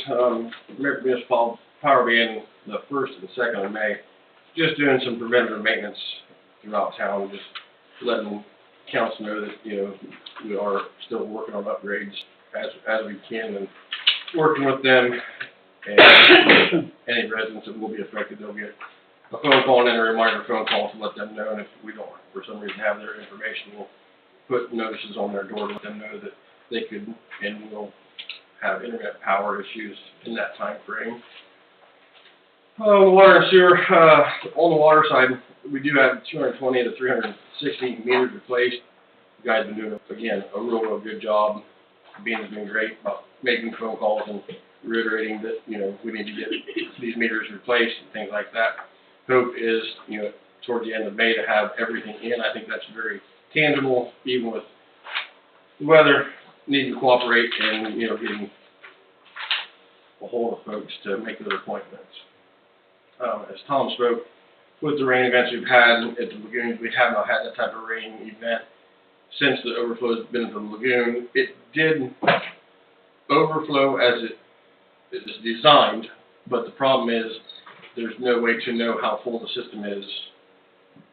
American Municipal Power being the 1st and 2nd of May, just doing some preventative maintenance throughout town, just letting council know that, we are still working on upgrades as we can, and working with them, and any residents that will be affected, they'll get a phone call and a reminder phone call to let them know, and if we don't, for some reason, have their information, we'll put notices on their door to let them know that they could, and will have internet power issues in that time frame. Water and sewer, on the water side, we do have 220 to 360 meters replaced. You guys have been doing, again, a real good job. Bean's been great about making phone calls and reiterating that, we need to get these meters replaced and things like that. Hope is, towards the end of May to have everything in. I think that's very tangible, even with the weather needing to cooperate and, getting a hold of folks to make those appointments. As Tom spoke, with the rain events we've had at the lagoons, we have not had that type of rain event since the overflow has been to the lagoon. It did overflow as it is designed, but the problem is there's no way to know how full the system is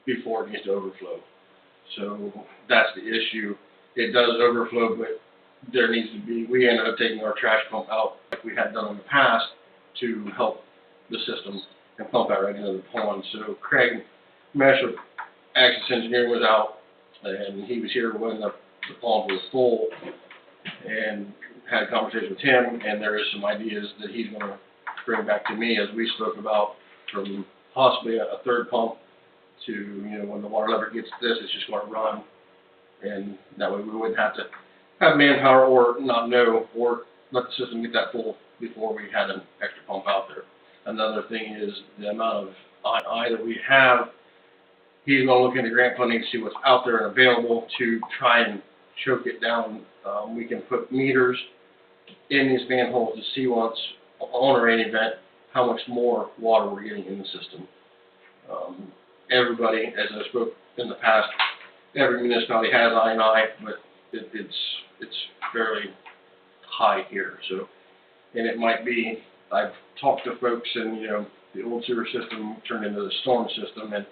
before it needs to overflow. So that's the issue. It does overflow, but there needs to be, we ended up taking our trash pump out like we had done in the past to help the system and pump out right into the pond. So Craig Mesh with Access Engineering was out, and he was here when the pond was full, and had a conversation with him, and there is some ideas that he's going to bring back to me, as we spoke about, from possibly a third pump to, when the water level gets this, it's just going to run, and that way we wouldn't have to have manpower or not know, or let the system get that full before we had an extra pump out there. Another thing is the amount of I that we have. He's going to look into grant funding to see what's out there and available to try and choke it down. We can put meters in these manholes to see once on a rain event how much more water we're getting in the system. Everybody, as I spoke in the past, every municipality has I&I, but it's fairly high here. So, and it might be, I've talked to folks, and the old sewer system turned into the storm system, and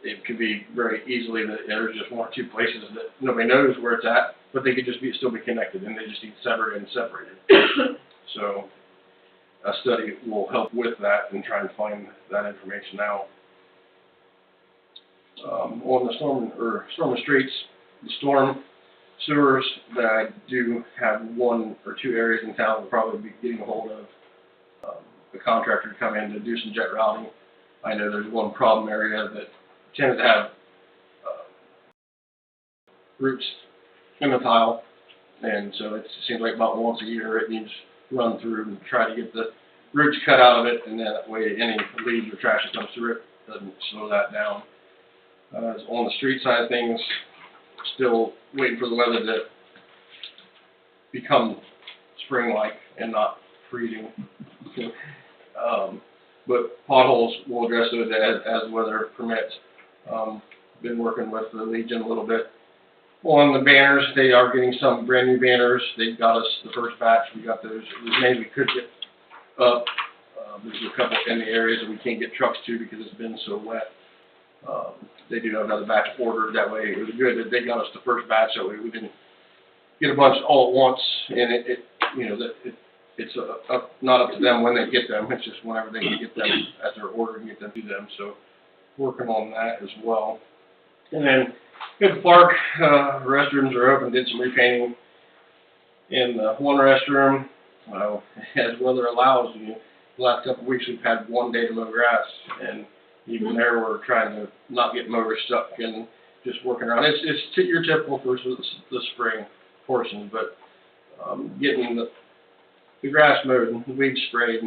it could be very easily that there's just one or two places that nobody knows where it's at, but they could just still be connected, and they just need severed and separated. So a study will help with that and try and find that information out. On the storm and streets, the storm sewers, that I do have one or two areas in town will probably be getting a hold of the contractor to come in to do some jet routing. I know there's one problem area that tends to have roots in the tile. And so it seems like about once a year it needs run through and try to get the roots cut out of it, and then that way any leaves or trash that comes through it doesn't slow that down. On the street side of things, still waiting for the weather to become spring-like and not freezing. But potholes, we'll address those as weather permits. Been working with the Legion a little bit on the banners. They are getting some brand new banners. They got us the first batch. We got those. As many as we could get up. There's a couple in the areas that we can't get trucks to because it's been so wet. They do have another batch ordered. That way it was good that they got us the first batch. That way we didn't get a bunch all at once, and it's not up to them when they get them. It's just whenever they can get them as they're ordered and get them to them. So working on that as well. And then at the park, restrooms are open. Did some repainting in the one restroom. As weather allows, the last couple of weeks we've had one day to mow grass, and even there we're trying to not get mowers stuck and just working around. It's your typical for the spring portion, but getting the grass mowed, the weeds sprayed,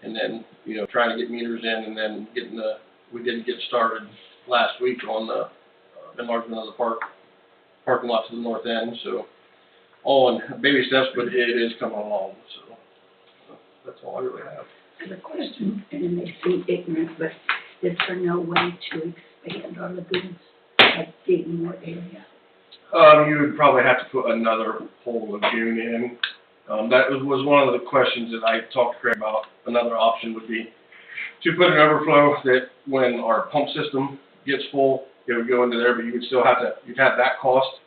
and then trying to get meters in, and then we did get started last week on the enlargement of the parking lot to the north end. So all in baby steps, but it is coming along. So that's all I really have. I have a question, and it may seem ignorant, but is there no way to expand our lagoons, like digging more area? You would probably have to put another whole lagoon in. That was one of the questions that I talked to Craig about. Another option would be to put an overflow that when our pump system gets full, it would go into there, but you would still you'd have that cost,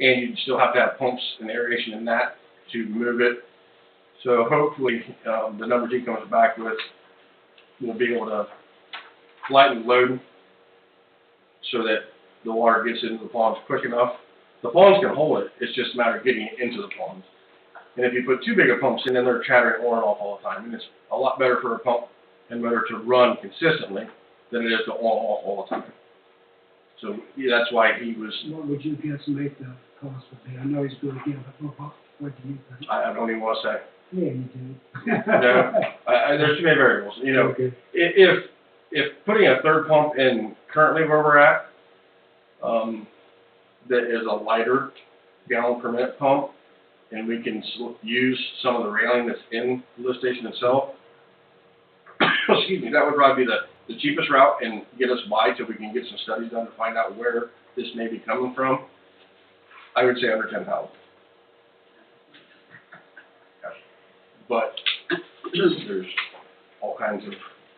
and you'd still have to have pumps and aeration in that to move it. So hopefully, the numbers he comes back with, we'll be able to lighten the load so that the water gets into the ponds quick enough. The ponds can hold it. It's just a matter of getting it into the ponds. And if you put too big of pumps in, then they're chattering on and off all the time. And it's a lot better for a pump and motor to run consistently than it is to on and off all the time. So yeah, that's why he was. What would you guesstimate the cost would be? I know he's going to give it, but what do you think? I don't even want to say. Yeah, you do. No, there's too many variables. Okay. If putting a third pump in currently where we're at, that is a lighter gallon per minute pump, and we can use some of the railing that's in the lift station itself, excuse me, that would probably be the cheapest route and get us by till we can get some studies done to find out where this may be coming from. I would say under 10,000. But there's all kinds of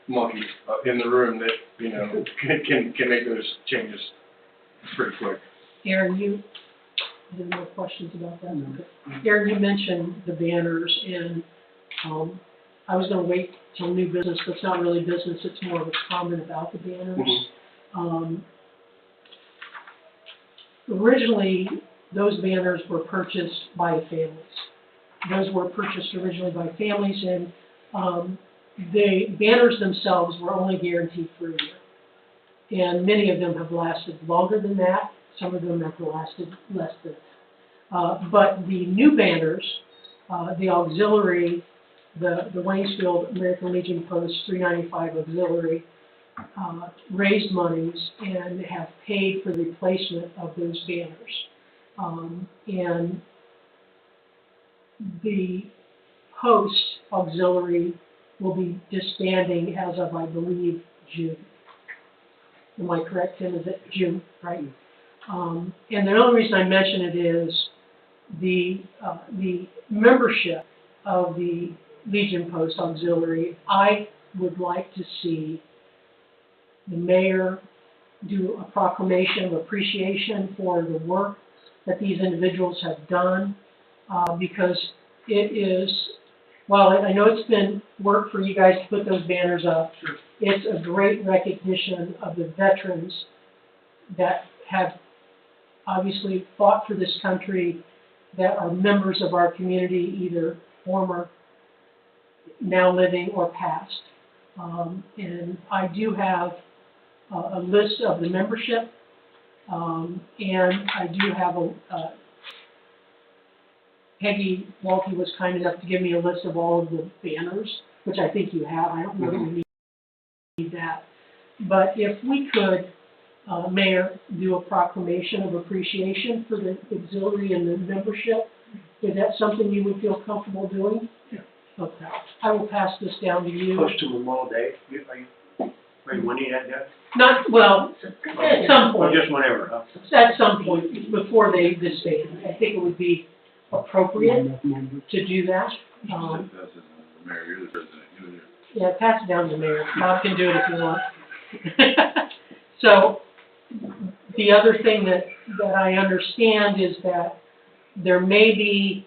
monkeys in the room that can make those changes pretty quick. Aaron, you have more questions about that? Aaron, you mentioned the banners, and I was going to wait till new business, but it's not really business, it's more of a comment about the banners. Mm-hmm. Originally, those banners were purchased by families. Those were purchased originally by families, and the banners themselves were only guaranteed for a year. And many of them have lasted longer than that. Some of them have lasted less than that. But the new banners, the auxiliary, the Waynesfield American Legion Post 395 auxiliary, raised monies and have paid for the replacement of those banners. And the post auxiliary will be disbanding as of, I believe, June. Am I correct, Tim? Is it June, right? And the only reason I mention it is the membership of the Legion Post Auxiliary. I would like to see the mayor do a proclamation of appreciation for the work that these individuals have done, because it is, well, I know it's been work for you guys to put those banners up. Sure. It's a great recognition of the veterans that have obviously fought for this country, that are members of our community, either former, now living, or past. And I do have a list of the membership, And I do have Peggy Walke was kind enough to give me a list of all of the banners, which I think you have. I don't know that we need that. But if we could, Mayor, do a proclamation of appreciation for the auxiliary and the membership, is that something you would feel comfortable doing? Yeah. Okay. I will pass this down to you. Close to Memorial Day, are you winning that yet? Not, well, at some Or point, just whenever, huh? at some point, before they disband. I think it would be appropriate Enough members. to do that. Mayor, you're the president, you're the. Yeah, pass it down to the mayor. Bob can do it if you want. So, the other thing that I understand is that there may be,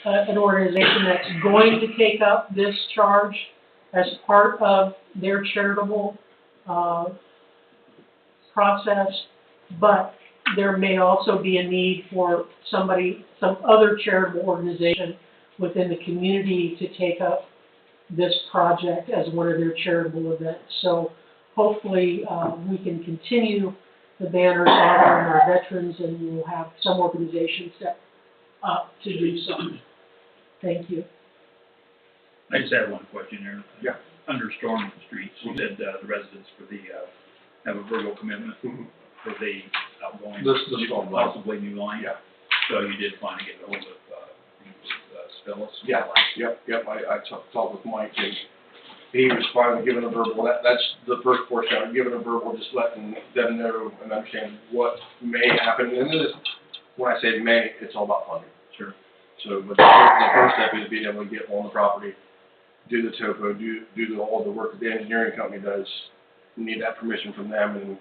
an organization that's going to take up this charge as part of their charitable, process, but there may also be a need for some other charitable organization within the community to take up this project as one of their charitable events. So hopefully, we can continue the banners on our veterans, and we'll have some organization set up to do so. Thank you. I just have one question here. Yeah. Under storming the streets, you said, the residents for the, have a verbal commitment for the outgoing. The storm line. Possibly new line. Yeah. So you did finally get ahold of, Spillis? Yeah, yep, I talked with Mike, and he was fine with giving a verbal, that's the first portion, of it, giving a verbal, just letting them know and understand what may happen, and this, when I say may, it's all about funding. Sure. So, but the first step is being able to get on the property, do the topo, all the work that the engineering company does. We need that permission from them,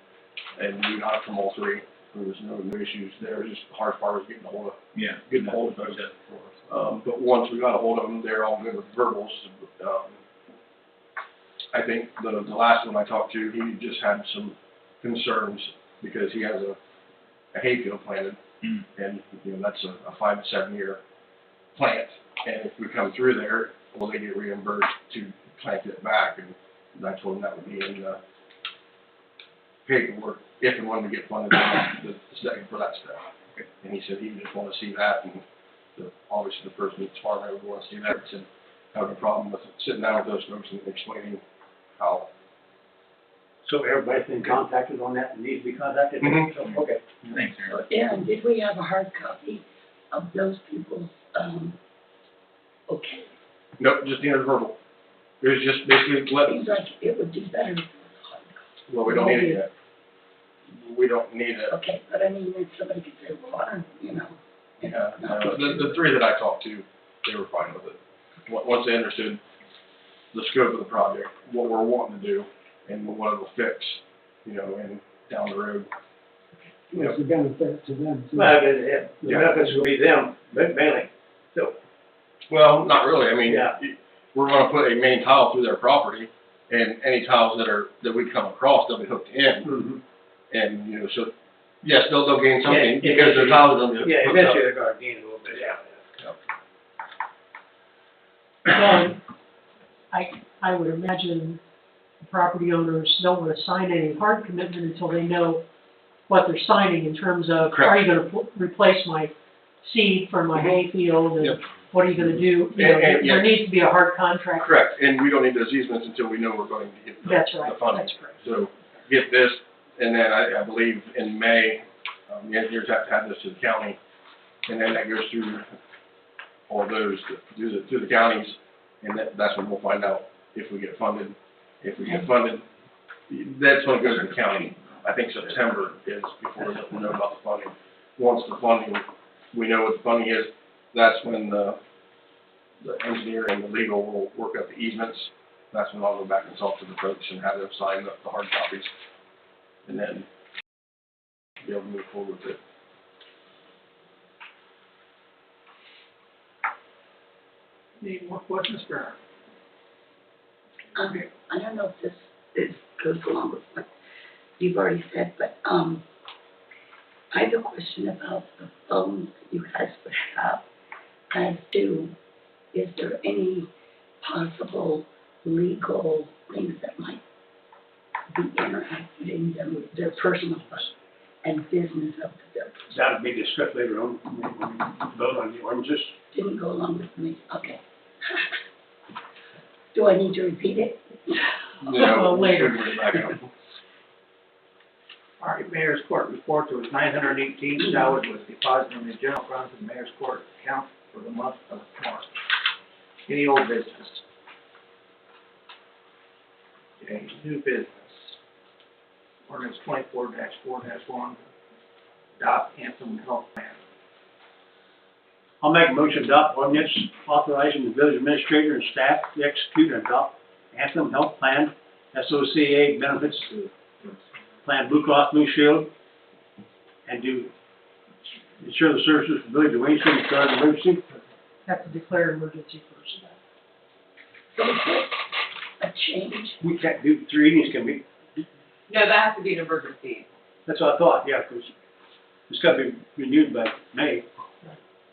and we got it from all three. There was no issues there, just the hardest part was getting a hold of, Yeah. getting a hold of those. But once we got a hold of them, they're all good with verbals. I think the last one I talked to, he just had some concerns because he has a hayfield planted, and that's a 5 to 7 year plant. And if we come through there, will they get reimbursed to plant it back? And I told him that would be in the paperwork if and when we get funded the second for that stuff. And he said he would just want to see that, and obviously the person that's farming would want to see that. He said, I have a problem with sitting down with those folks and explaining how. So everybody's been contacted on that and needs to be contacted? Mhm. So, okay. Thanks, Aaron. Aaron, did we have a hard copy of those people's, okay? Nope, just needed a verbal. It was just basically letting, Seems like it would do better if it was a hard copy. well, we don't need it yet. We don't need it. Okay, but I mean, if somebody could say, well, Yeah, the three that I talked to, they were fine with it. Once they understood the scope of the project, what we're wanting to do, and what it'll fix, and down the road. It's a benefit to them, too. Well, the benefits will be them, mainly, so. Well, not really, I mean, Yeah. we're gonna put a main tile through their property, and any tiles that we come across, they'll be hooked in, and, so, yes, they'll gain something, Yeah, because their tiles are gonna be Yeah, hooked up. eventually they're gonna gain a little bit, yeah. Well, I would imagine the property owners don't want to sign any hard commitment until they know what they're signing in terms of, are you gonna replace my seed from my hayfield, and Yep. what are you gonna do? And, There needs to be a hard contract. Correct, and we don't need those easements until we know we're going to get That's the right, funding. that's correct. So get this, and then I believe in May, the engineers have to have this to the county, and then that goes through all those, to the counties, and that's when we'll find out if we get funded. If we get funded, that's when it goes to the county. I think September is before we'll know about the funding. Once the funding, we know what the funding is, that's when the engineer and the legal will work out the easements. That's when I'll go back and talk to the folks and have them sign the hard copies, and then be able to move forward with it. Any more questions, Barry? I don't know if this goes along with what you've already said, but, I have a question about the phones that you guys would have as due. Is there any possible legal things that might be interacted in their personal and business of the village. That'll be discussed later on, when we vote on the ordinances. Didn't go along with me, okay. Do I need to repeat it? Well, later. All right, Mayor's Court report, there was $918 was deposited in the general fund of the Mayor's Court account for the month of March. Any old business? Okay, new business. Ordinance 24-4-1, adopt Anthem Health Plan. I'll make a motion to adopt ordinance authorizing the village administrator and staff to execute and adopt Anthem Health Plan, SOCA benefits plan, Blue Cross Blue Shield, and do ensure the services for village of Waynesfield and declare an emergency. Have to declare emergency first. So is this a change? We can't do 3 readings, can we? No, that has to be an emergency. That's what I thought, yeah, because it's got to be renewed by May.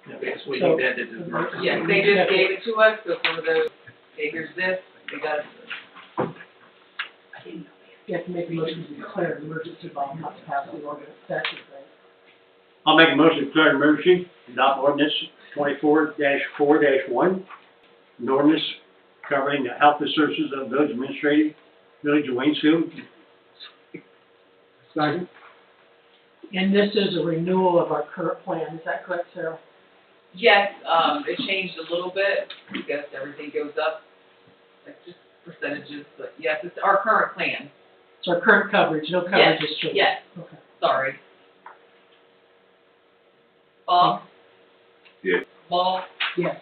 Yes, we need that as an emergency. Yes, they just gave it to us, so for those, okay, here's this, we got it. I didn't know You have to make a motion to declare an emergency by not to pass the ordinance, that's your thing. I'll make a motion to declare an emergency, adopt ordinance 24-4-1, an ordinance covering the health and services of village administrative, village of Waynesfield. Second? And this is a renewal of our current plan, is that correct, Sarah? Yes, it changed a little bit, because everything goes up, like just percentages, but yes, it's our current plan. So our current coverage, no coverage is changed? Yes, Okay. sorry. Bob? Yes. Ball? Yes.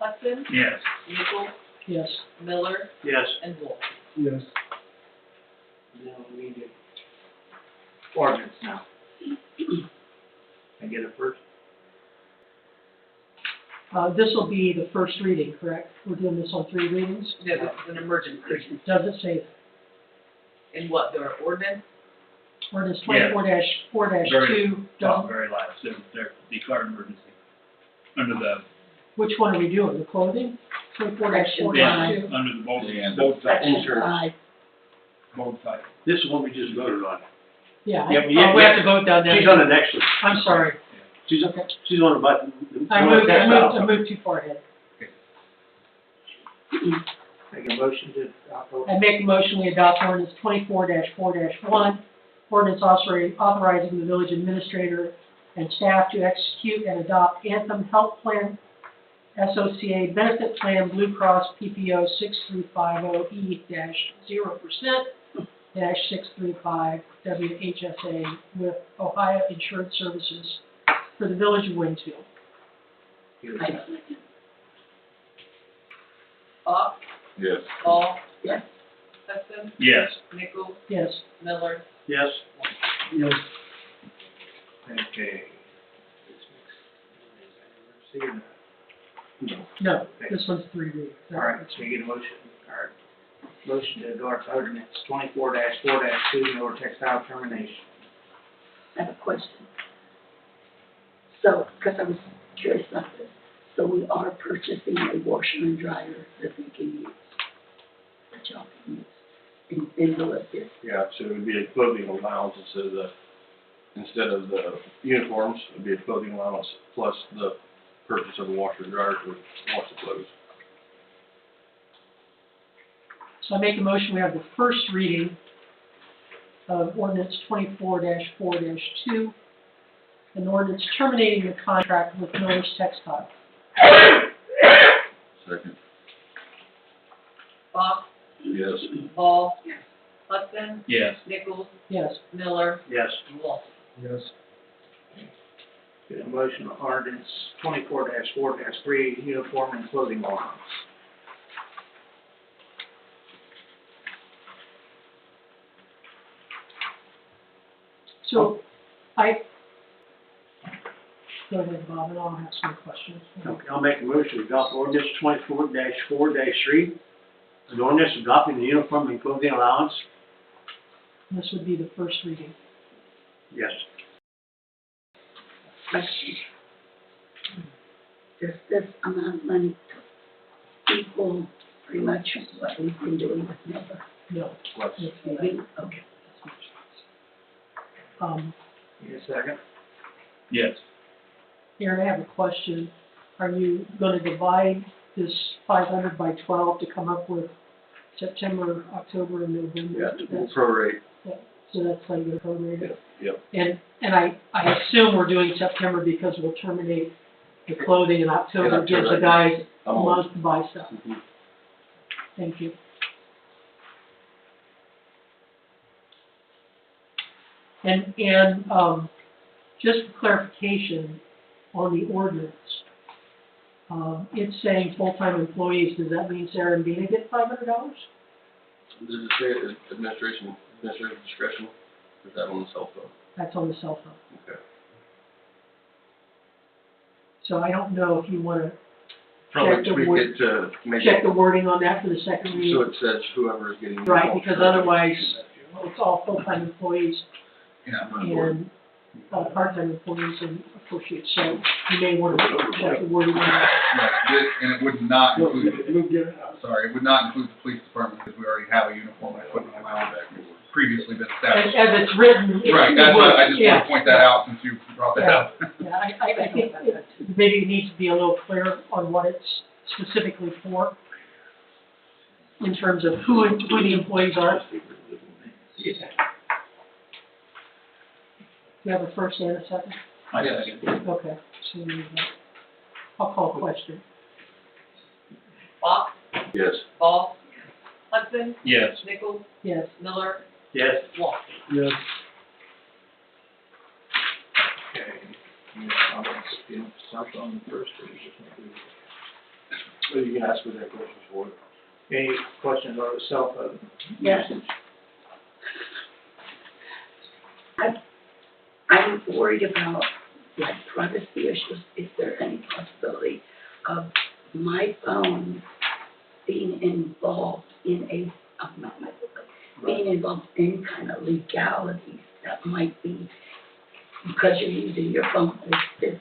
Hudson? Yes. Nichols? Yes. Miller? Yes. And Wolf. Yes. Now we need an ordinance now. I get it first? This will be the first reading, correct? We're doing this on 3 readings? No, this is an emergency. Does it say that? In what, their ordinance? Ordinance Yeah. 24-4-2, doesn't, very last, they're declared emergency. Under the, which one are we doing, the clothing? 24-4-2? under the bold Section Insurance. 5. bold type. This is one we just voted on. Yeah, Yeah, we have to vote down that. She's on the next one. I'm sorry, She's on about. I moved too far ahead. Make a motion to adopt I make a motion, we adopt ordinance 24-4-1, ordinance authorizing the village administrator and staff to execute and adopt Anthem Health Plan, SOCA Benefit Plan, Blue Cross PPO 6350E-0%-635 WHSA with Ohio Insurance Services for the village of Waynesfield. I second. Bob? Yes. Ball? Yes. Hudson? Yes. Nichols? Yes. Miller? Yes. Yes. Okay. See you now. No, this one's 3 readings. All right, so you get a motion, all right. Motion to adopt ordinance 24-4-2, no textile termination. I have a question. So, because I was curious about this, so we are purchasing a washer and dryer that we can use, that y'all can use in lieu of this. Yeah, so it would be a clothing allowance instead of the uniforms, it would be a clothing allowance plus the purchase of a washer and dryer to wash the clothes. So I make a motion, we have the first reading of ordinance 24-4-2, an ordinance terminating the contract with Miller's Textile. Second. Bob? Yes. Ball? Hudson? Yes. Nichols? Yes. Miller? Yes. And Wolf. Yes. Get a motion on ordinance 24-4-3, uniform and clothing allowance. So, go ahead, Bob, and I'll have some questions. Okay, I'll make a motion to adopt ordinance 24-4-3, an ordinance adopting the uniform and clothing allowance. This would be the first reading. Yes. Question. Does this amount of money equal pretty much what we've been doing with Miller? No. Let's, it's We, okay. Need a second? Yes. Aaron, I have a question. Are you gonna divide this 500 by 12 to come up with September, October, and November? yeah, we'll That's- prorate, So that's how you're gonna program it? yep. And I assume we're doing September because we'll terminate the clothing in October, In gives the October. guys a I'm on. month to buy stuff. Mhm. Thank you. And, just for clarification on the ordinance, it's saying full-time employees, does that mean Sarah and Dina get $500? Does it say administrative discretion, or is that on the cell phone? That's on the cell phone. Okay. So I don't know if you wanna Probably Check the tweak word- it to make check it, the wording on that for the second so reading. it says whoever is getting. Right, involved. because otherwise, it's all full-time employees Yeah, I'm on board. and part-time employees and associates, so you may want to check the wording on that. Right, and it would not Look, include, look, get it out. sorry, it would not include the police department because we already have a uniform and equipment allowance that previously been As established. it's written, it Right, that's what, I just yeah. want to point that out since you brought that up. Yeah, I think maybe it needs to be a little clear on what it's specifically for, in terms of who the employees are. Do you have a first and a second? I second. Okay, so I'll call a question. Bach, Yes. Ball, Hudson, Yes. Nichols, Yes. Miller, Yes. Walker. Yes, Okay. Any comments, cell phone first, or you just want to do? Well, you can ask for their questions for it. Any questions on the cell phone? Yes. I'm worried about, like, privacy issues. Is there any possibility of my phone being involved in not my phone, being involved in kind of legalities that might be, because you're using your phone for business?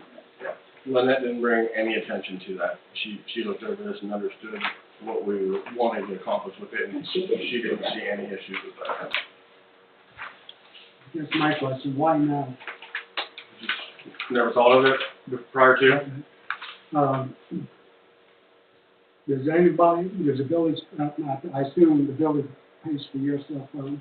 Lynette didn't bring any attention to that. She looked over this and understood what we were wanting to accomplish with it, and She didn't she didn't do that. see any issues with that. here's my question, why now? Never thought of it prior to. Does anybody, does the village, I assume the village pays for your cell phone?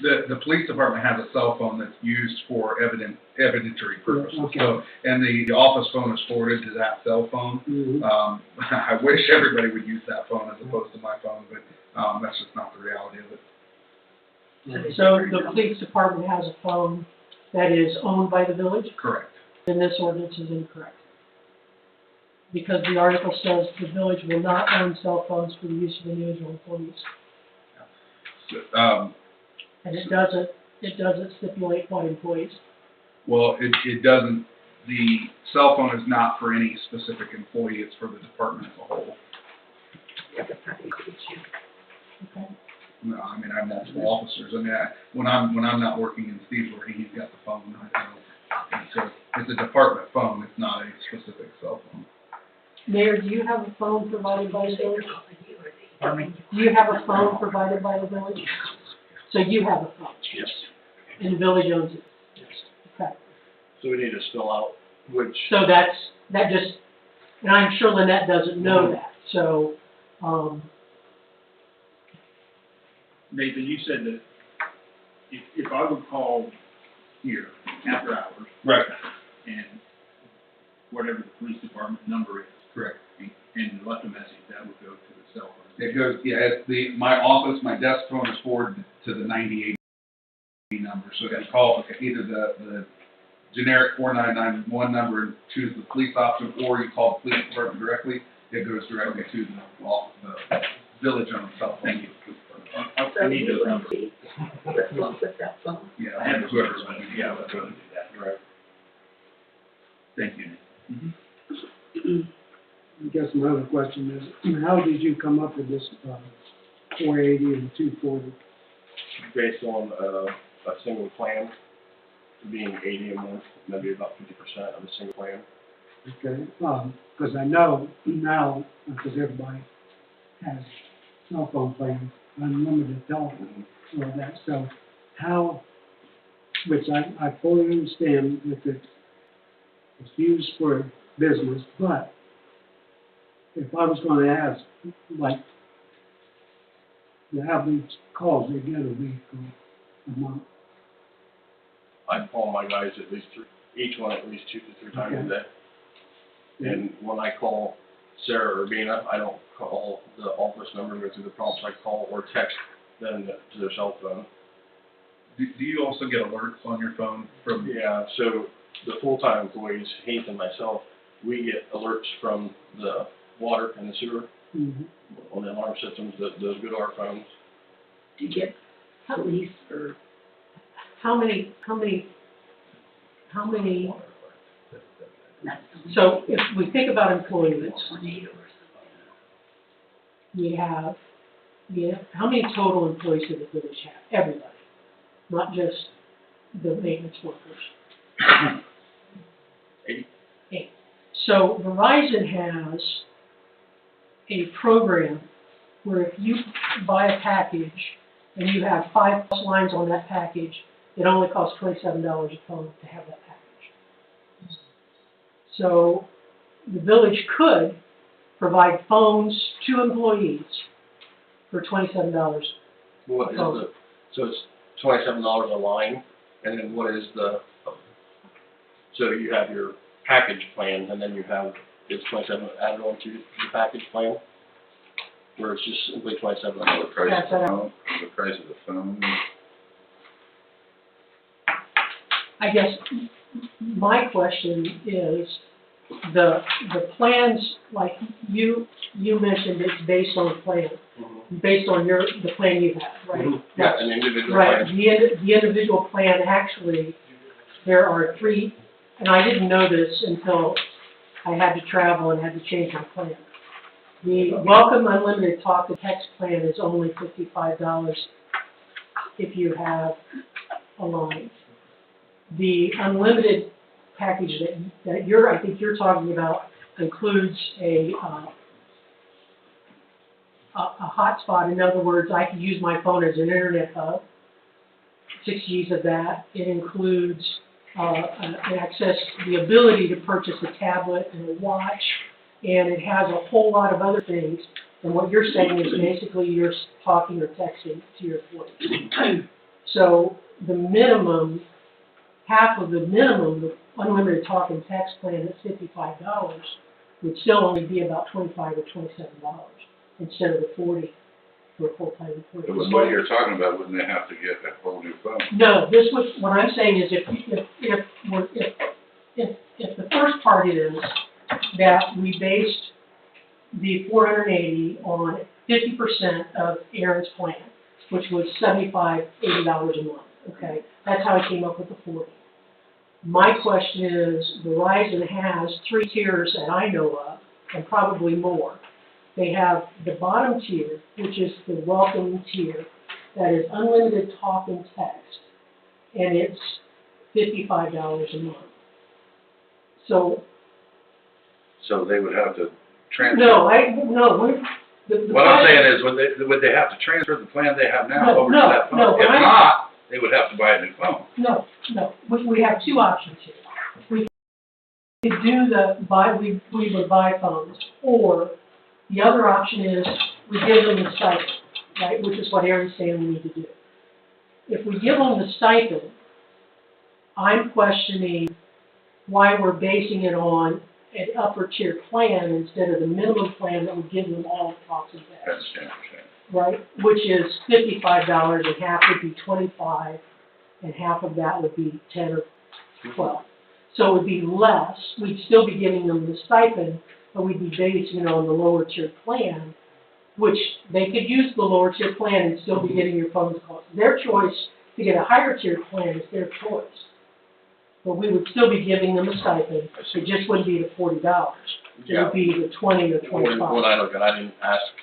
The police department has a cell phone that's used for evidentiary purposes. Okay. So, and the office phone is forwarded to that cell phone. Mhm. I wish everybody would use that phone as opposed to my phone, but, that's just not the reality of it. So the police department has a phone that is owned by the village, Correct. and this ordinance is incorrect. Because the article says the village will not own cell phones for the use of individual employees. So, And it doesn't stipulate what employees. well, it doesn't, the cell phone is not for any specific employee, it's for the department as a whole. Yeah, that probably includes you. Okay. No, I mean, I have multiple officers, I mean, when I'm not working and Steve's working, he's got the phone, it's a department phone, it's not a specific cell phone. Mayor, do you have a phone provided by the village? Pardon me? Do you have a phone provided by the village? So you have a phone, Yes. and the village owns it? Okay. So we need to spell out which. So that just, and I'm sure Lynette doesn't know that, so, Nathan, you said that if I would call here after hours Right. and whatever the police department number is, Correct. and left a message, that would go to the cell phone. It goes, yeah, it's my office, my desk phone is forwarded to the 98 number, so if you call either the generic 4991 number and choose the police option, or you call the police department directly, it goes directly to the village owned cell phone. Thank you. So I need you those would numbers. be responsible with that phone? Yeah, I have whoever's. yeah, let's go and do that. Right. Thank you, Nathan. I guess my other question is, how did you come up with this, 480 and 240? Based on a single plan, being 80 a month, maybe about 50% of a single plan. Okay, because I know now, because everybody has cell phone plans, unlimited telephone, all that, so how, which I fully understand if it's used for business, but if I was gonna ask, like, the average calls they get a week or a month, I call my guys at least each one at least 2 to 3 times a day. And when I call Sarah or Bina, I don't call the office number, go through the prompts, I call or text them to their cell phone. Do you also get alerts on your phone from? Yeah, so the full-time employees, Heath and myself, we get alerts from the water and the sewer on the alarm systems, those go to our phones. Do you get police or? How many, Not so if we think about employees, 20 or we have, how many total employees does the village have? Everybody, not just the maintenance workers. 8. 8. So Verizon has a program where if you buy a package and you have 5+ lines on that package, it only costs $27 a phone to have that package. So the village could provide phones to employees for $27. What is the, so it's $27 a line, and then what is the, so you have your package plan, and then you have, it's 27 added on to the package plan, where it's just simply $27. That's what The price of the phone. I guess my question is, the plans, like you mentioned, it's based on a plan, based on the plan you have, right? Yeah, an individual Right, plan. the individual plan, actually, there are 3, and I didn't know this until I had to travel and had to change my plan. The Welcome Unlimited Talk and Text plan is only $55 if you have a line. The unlimited package that I think you're talking about includes a hotspot. In other words, I can use my phone as an internet hub, 6 Gs of that. It includes the ability to purchase a tablet and a watch, and it has a whole lot of other things. And what you're saying is basically you're talking or texting to your employees. So the minimum, half of the minimum, the unlimited talk and text plan at $55 would still only be about $25 or $27 instead of the $40 for a full-time employee. But with what you're talking about, wouldn't they have to get a whole new phone? No, what I'm saying is if the first part is that we based the 480 on 50% of Aaron's plan, which was $75, $80 a month, okay? That's how I came up with the 40. My question is, Verizon has 3 tiers that I know of, and probably more. They have the bottom tier, which is the welcome tier, that is unlimited talk and text, and it's $55 a month. So they would have to transfer? What I'm saying is, would they have to transfer the plan they have now over to that phone? If not, they would have to buy a new phone. No. We have 2 options here. We could do we would buy phones, or the other option is we give them the stipend, right, which is what Aaron's saying we need to do. If we give them the stipend, I'm questioning why we're basing it on an upper tier plan instead of the minimum plan that would give them all talks and texts. Right, which is $55, and half would be $25, and half of that would be 10 or 12. So it would be less. We'd still be giving them the stipend, but we'd be basing it on the lower tier plan, which they could use the lower tier plan and still be getting your phone calls. Their choice to get a higher tier plan is their choice. But we would still be giving them a stipend. It just wouldn't be the $40. It would be the 20 or 25. When I look at it,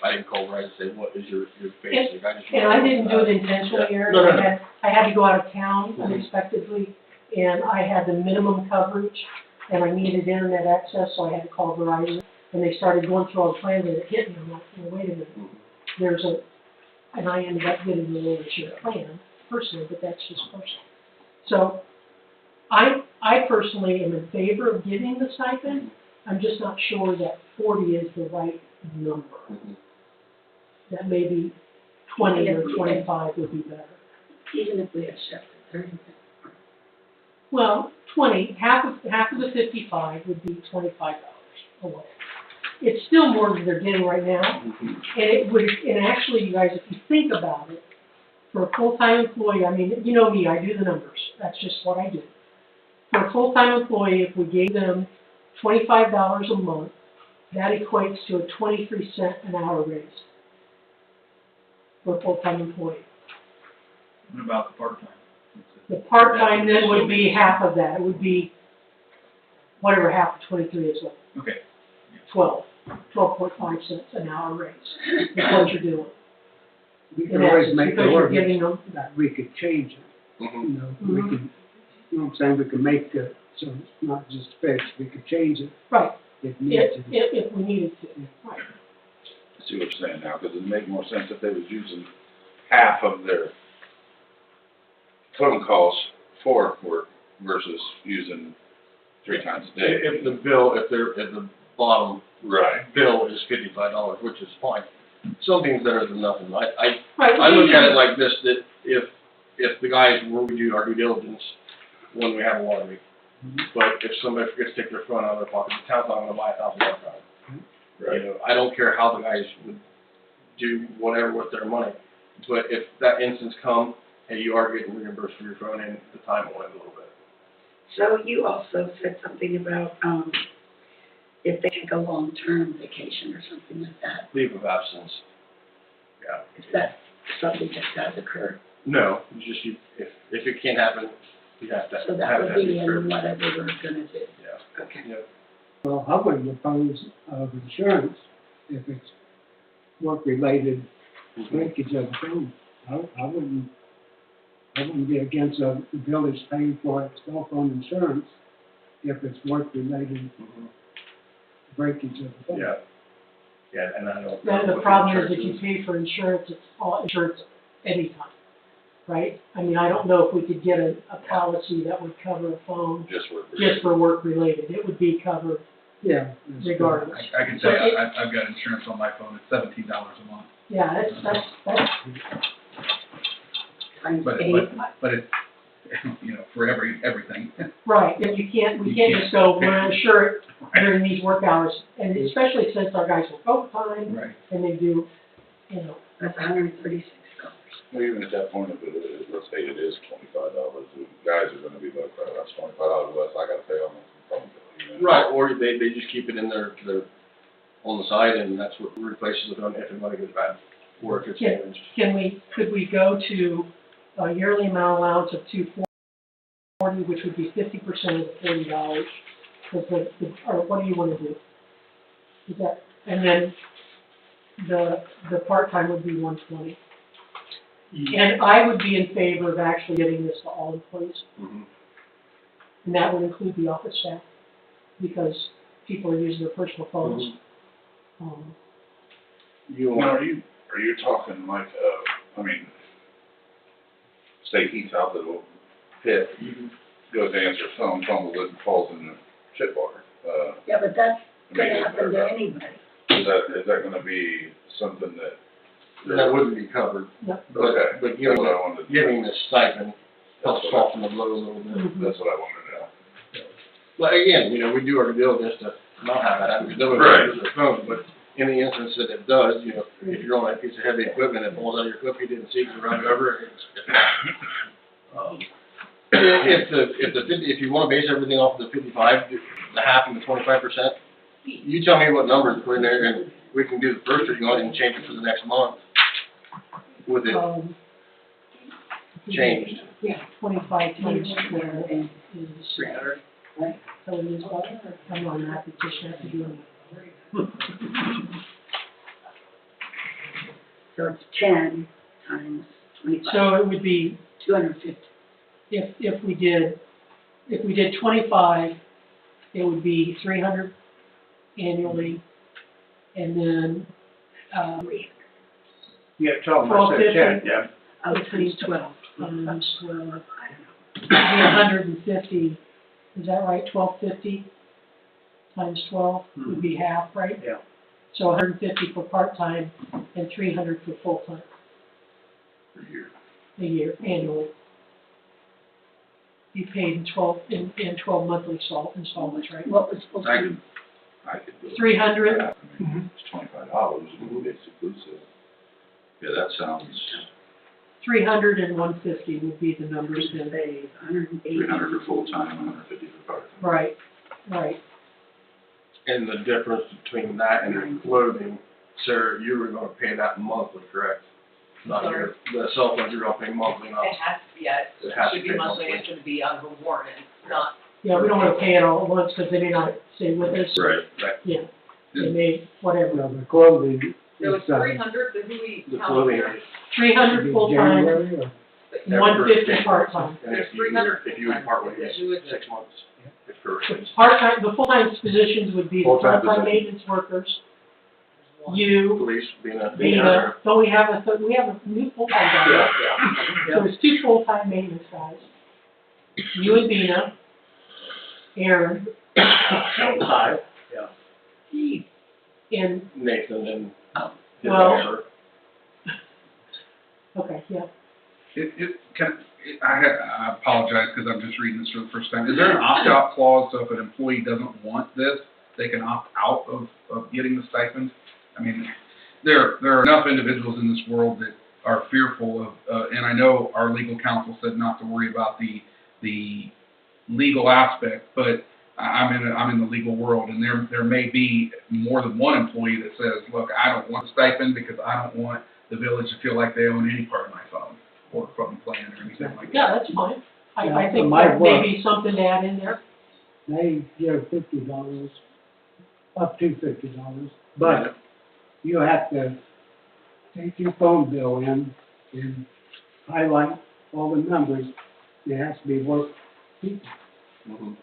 I didn't call Verizon and say, what is your basic? And I didn't do it intentionally, Aaron. No. I had to go out of town unexpectedly, and I had the minimum coverage, and I needed internet access, so I had to call Verizon. And they started going through all the plans, and it hit me. I'm like, wait a minute. There's and I ended up getting the lower share plan personally, but that's just personal. So, I personally am in favor of giving the stipend. I'm just not sure that 40 is the right number. That maybe 20 or 25 would be better. Even if we have chef at 30. Well, 20, half of the 55 would be $25 a way. It's still more than they're getting right now, and it would, and actually, you guys, if you think about it, for a full-time employee, I mean, you know me, I do the numbers, that's just what I do. For a full-time employee, if we gave them $25 a month, that equates to a 23-cent an hour raise for a full-time employee. What about the part-time? The part-time then would be half of that, it would be whatever half of 23 is, what, Okay. 12.5 cents an hour raise, is what you're doing. We In can always essence, make the because you're giving ordinance them, that we could change it, Mhm. you know, we could, you know what I'm saying, we could make it, so it's not just fixed, we could change it right, if needed. if we needed to, right. I see what you're saying now, because it'd make more sense if they was using half of their phone calls for work versus using 3 times a day. If the bottom Right. bill is $55, which is fine, something's better than nothing. I Right, look at it like this, that if the guys, when we do our due diligence, when we have a water leak, but if somebody forgets to take their phone out of their pocket, the town's not gonna buy $1,000 from them. Right. You know, I don't care how the guys would do whatever with their money, but if that instance come, hey, you are getting reimbursed for your phone and the time will end a little bit. So you also said something about, if they take a long-term vacation or something like that. Leave of absence. Yeah. Is that something that does occur? No, it's just if it can't happen, you have to So that have would that be in occur. whatever we're gonna do. Yeah. Okay. Yeah. Well, I wouldn't oppose of insurance if it's work-related breakage of the phone. I wouldn't be against the village paying for its cell phone insurance if it's work-related Mhm. breakage of the phone. Yeah. Yeah, and I don't. Then know the what problem is if insurance you pay for insurance, it's all insurance anytime, right? I mean, I don't know if we could get a policy that would cover a phone Just work. just for work related, it would be covered Yeah. regardless. I can So say it- I've got insurance on my phone, it's $17 a month. Yeah, that's, Times But 8. it's, you know, for everything. right, and we can't just go, we're gonna insure it during these work hours, and especially since our guys work overtime, Right. and they do, you know, That's $136. Well, even at that point, if it is, let's say it is $25, the guys are gonna be like, oh, that's $25 less, I gotta pay on my phone bill. You know? Right, or they just keep it in their, on the side, and that's what replaces it on if the money goes bad, or if it's Yeah. damaged. could we go to a yearly amount allowance of $240, which would be 50% of the $40, or what do you wanna do? Is that, and then the part-time would be 120. And I would be in favor of actually getting this to all employees, Mhm. and that would include the office staff, because people are using their personal phones. You Now, want, are you talking like, I mean, say he's out the little pit, goes to answer phone, fumbles it, and falls in the chip water. Yeah, but that's I mean, gonna happen to anybody. is that gonna be something that? that wouldn't be covered, Yep. but Okay, you that's know, what I wanted to. giving the stipend helps soften the blow a little bit. Mhm. That's what I wanted to know. But again, you know, we do our due diligence to not have that happen, because nobody Right. uses their phone, but in the instance that it does, you know, if you're on a piece of heavy equipment, it falls out of your clip, you didn't see it, you run it over, it's, if you wanna base everything off of the 55, the half and the 25%, you tell me what numbers to put in there, and we can do the first, or you want to change it for the next month with it changed. Yeah. 25 times 12 And is, 300? Right. so it is what, I'm not a mathematician, I have to do it. So it's 10 times 25, So it would be, 250. if we did 25, it would be 300 annually, and then, Yeah, 12 months, 10, yeah. Oh, Let's times see. 12. Times 12, I don't know. it'd be 150, is that right, 1250? Times 12 would be half, right? Yeah. So 150 for part-time and 300 for full-time a year, annually. You paid in 12 monthly installments, right? What was full-time? I could do it. 300? Yeah, I mean, it's $25, basically, so, yeah, that sounds 300 and 150 would be the numbers then. Say 180. 300 for full-time, 150 for part-time. Right, right. And the difference between that and the clothing, sir, you were gonna pay that monthly, correct? Not your, the cell phone, you're gonna pay monthly, not, It has to be, yeah, It has it should to be be monthly, monthly. it's gonna be out of a warrant, not. Yeah, we don't want to pay it all at once because they may not stay with us. right, Yeah, they may, whatever. Well, the clothing So it's is, 300, so who we the count clothing. here? 300 full-time, January or? 150 part-time. And if There's you, 300 if you would part with it, Who is it? 6 months, if for, Part-time, the full-time positions would be the Full-time part-time position. maintenance workers, you, police, being a. Dina, don't we have we have a new full-time guy. Yeah, So there's 2 full-time maintenance guys. You and Dina, Aaron, yeah. 5, yeah. and, Nathan and his Well- neighbor. okay, yeah. I apologize because I'm just reading this for the first time. Is there an opt-out clause, so if an employee doesn't want this, they can opt out of getting the stipend? I mean, there are enough individuals in this world that are fearful of, and I know our legal counsel said not to worry about the legal aspect, but I'm in the legal world, and there may be more than one employee that says, look, I don't want a stipend because I don't want the village to feel like they own any part of my phone or phone plan or anything like that. Yeah, that's fine. I Yeah, think my that may be something to add in there. They give $50, up to $50, but you have to take your phone bill in and highlight all the numbers. It has to be worth people. Mhm.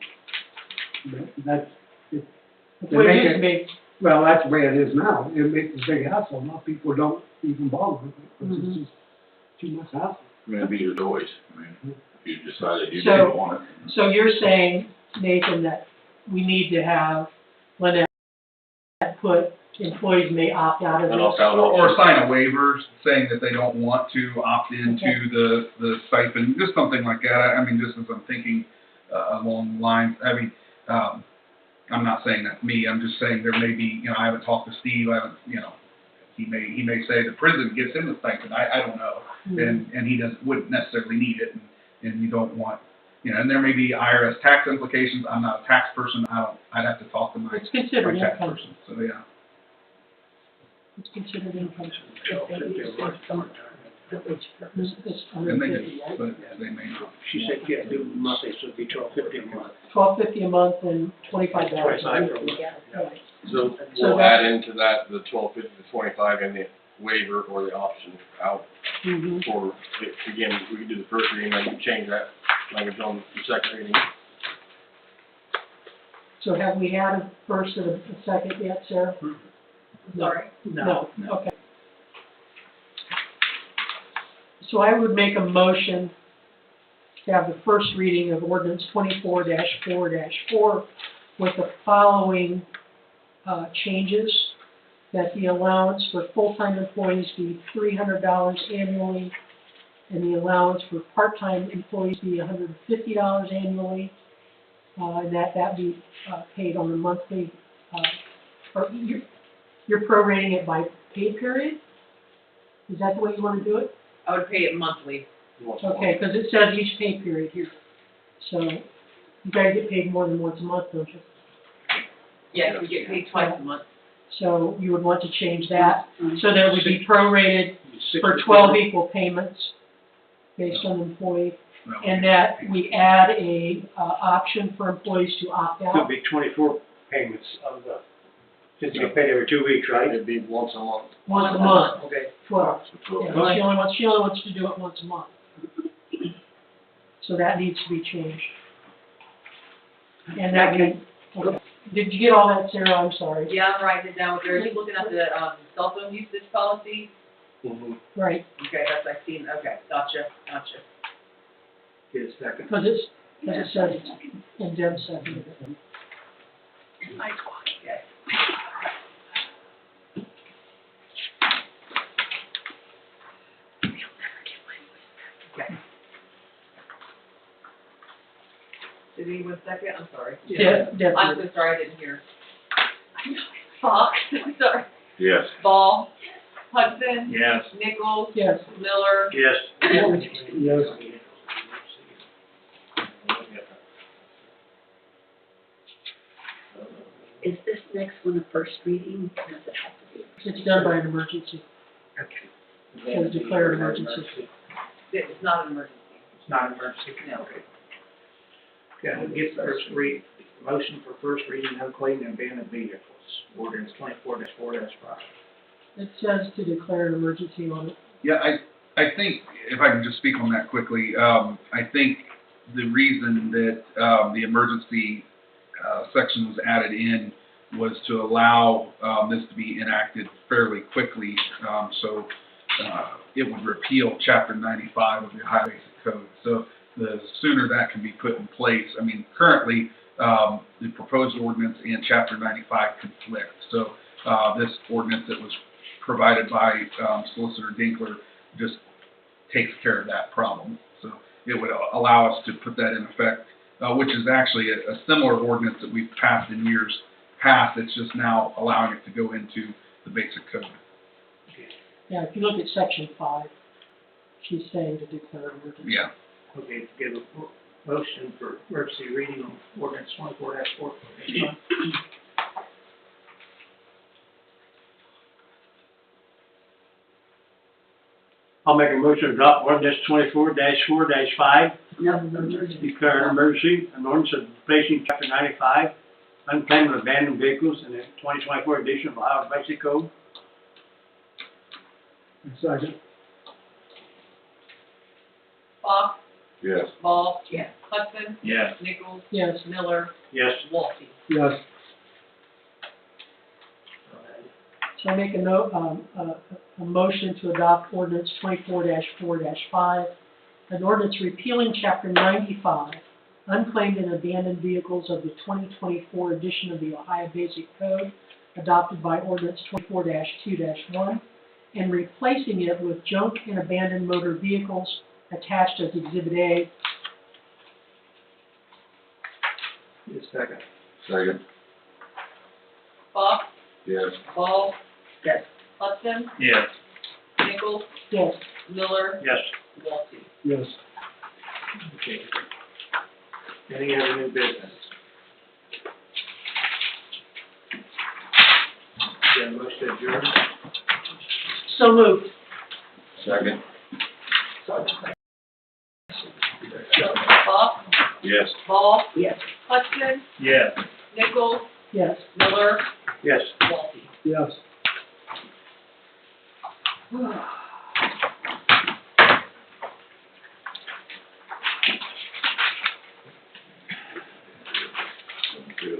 That's, it, That's what it used to be. well, that's the way it is now. It makes a big hassle. A lot of people don't even bother with it because it's just too much hassle. I mean, it'd be your choice, I mean, if you decided you So- didn't want it. So you're saying, Nathan, that we need to have Lynette put employees may opt out of And this? opt out. Or sign a waiver saying that they don't want to opt into the stipend, just something like that. I mean, just as I'm thinking along the lines, I mean, I'm not saying that's me, I'm just saying there may be, I haven't talked to Steve, he may say the prison gives him the stipend, I don't know. And he wouldn't necessarily need it, and you don't want, and there may be IRS tax implications. I'm not a tax person, I'd have to talk to my It's considered tax income. person, so yeah. It's considered income. Village It's And they 150, do, right? but they may not. She said you had to do monthly, so it'd be 12.50 a month. $12.50 a month and $25 a 25 week. for a month. Right. So So we'll that- add into that the 12.50 to 25 and the waiver or the option out Mhm. for, again, we can do the first reading, then we change that language on the second reading. So have we had a first and a second yet, Sarah? Sorry. No, okay. So I would make a motion to have the first reading of ordinance 24-4-4 with the following changes: that the allowance for full-time employees be $300 annually, and the allowance for part-time employees be $150 annually, and that be paid on the monthly, or you're prorating it by pay period? Is that the way you want to do it? I would pay it monthly. Okay, because it says each pay period here. So you guys get paid more than once a month, don't you? Yes, we get paid twice a month. So you would want to change that, so that it would be prorated for 12 equal payments based on employee, No. and that we add a option for employees to opt Could out. be 24 payments of the, since you get paid every 2 weeks, right? It'd be once a month. Once a month, Okay. 12. So Yeah, 12. she only wants to do it once a month. So that needs to be changed. And that can, okay. Did you get all that, Sarah? I'm sorry. Yeah, I'm writing it down. We're looking at the cell phone usage policy. right, Okay, that's, I've seen, okay, gotcha. Get a second. because it's, as it said, and Deb seconded it. Okay. Okay. Did anyone second? I'm sorry. Deb, I'm so sorry, I didn't hear. Fox, sorry. Yes. Ball. Hudson. Yes. Nichols. yes, Miller. Yes. Yes. Is this next one a first reading? Does it have to be? it's done by an emergency, Okay. so declared emergency. It's not an emergency. It's not an emergency? No. Okay. Okay, I'll get first read, motion for first reading, unclaimed and abandoned vehicles, ordinance 24-4-5. It says to declare an emergency on it. Yeah, I think, if I can just speak on that quickly, I think the reason that, the emergency, section was added in was to allow, this to be enacted fairly quickly, so, it would repeal chapter 95 of the Ohio Basic Code. So the sooner that can be put in place, I mean, currently, the proposed ordinance and chapter 95 conflict. So, this ordinance that was provided by, Solicitor Dinkler just takes care of that problem. So it would allow us to put that in effect, which is actually a similar ordinance that we've passed in years past. It's just now allowing it to go into the basic code. Yeah, if you look at section 5, she's saying to declare an emergency. Yeah. Okay, to give a motion for emergency reading on ordinance 24-4. I'll make a motion to adopt ordinance 24-4-5, No, emergency. declare an emergency, an ordinance of replacing chapter 95, unclaimed and abandoned vehicles in the 2024 edition of Ohio Basic Code. Second. Fox. Yes. Ball. Yes. Hudson. Yes. Nichols. Yes, Miller. Yes. Walty. Yes. so I make a motion to adopt ordinance 24-4-5, an ordinance repealing chapter 95, unclaimed and abandoned vehicles of the 2024 edition of the Ohio Basic Code, adopted by ordinance 24-2-1, and replacing it with junk and abandoned motor vehicles attached as Exhibit A. Get a second. Second. Fox. Yes. Ball. Yes. Hudson. Yes. Nichols. Yes, Miller. Yes. Walty. Yes. Okay. Any other new business? Get a motion to adjourn? so moved. Second. Fox. Yes. Ball. Yes. Hudson. Yes. Nichols. Yes. Miller. Yes. Walty. Yes.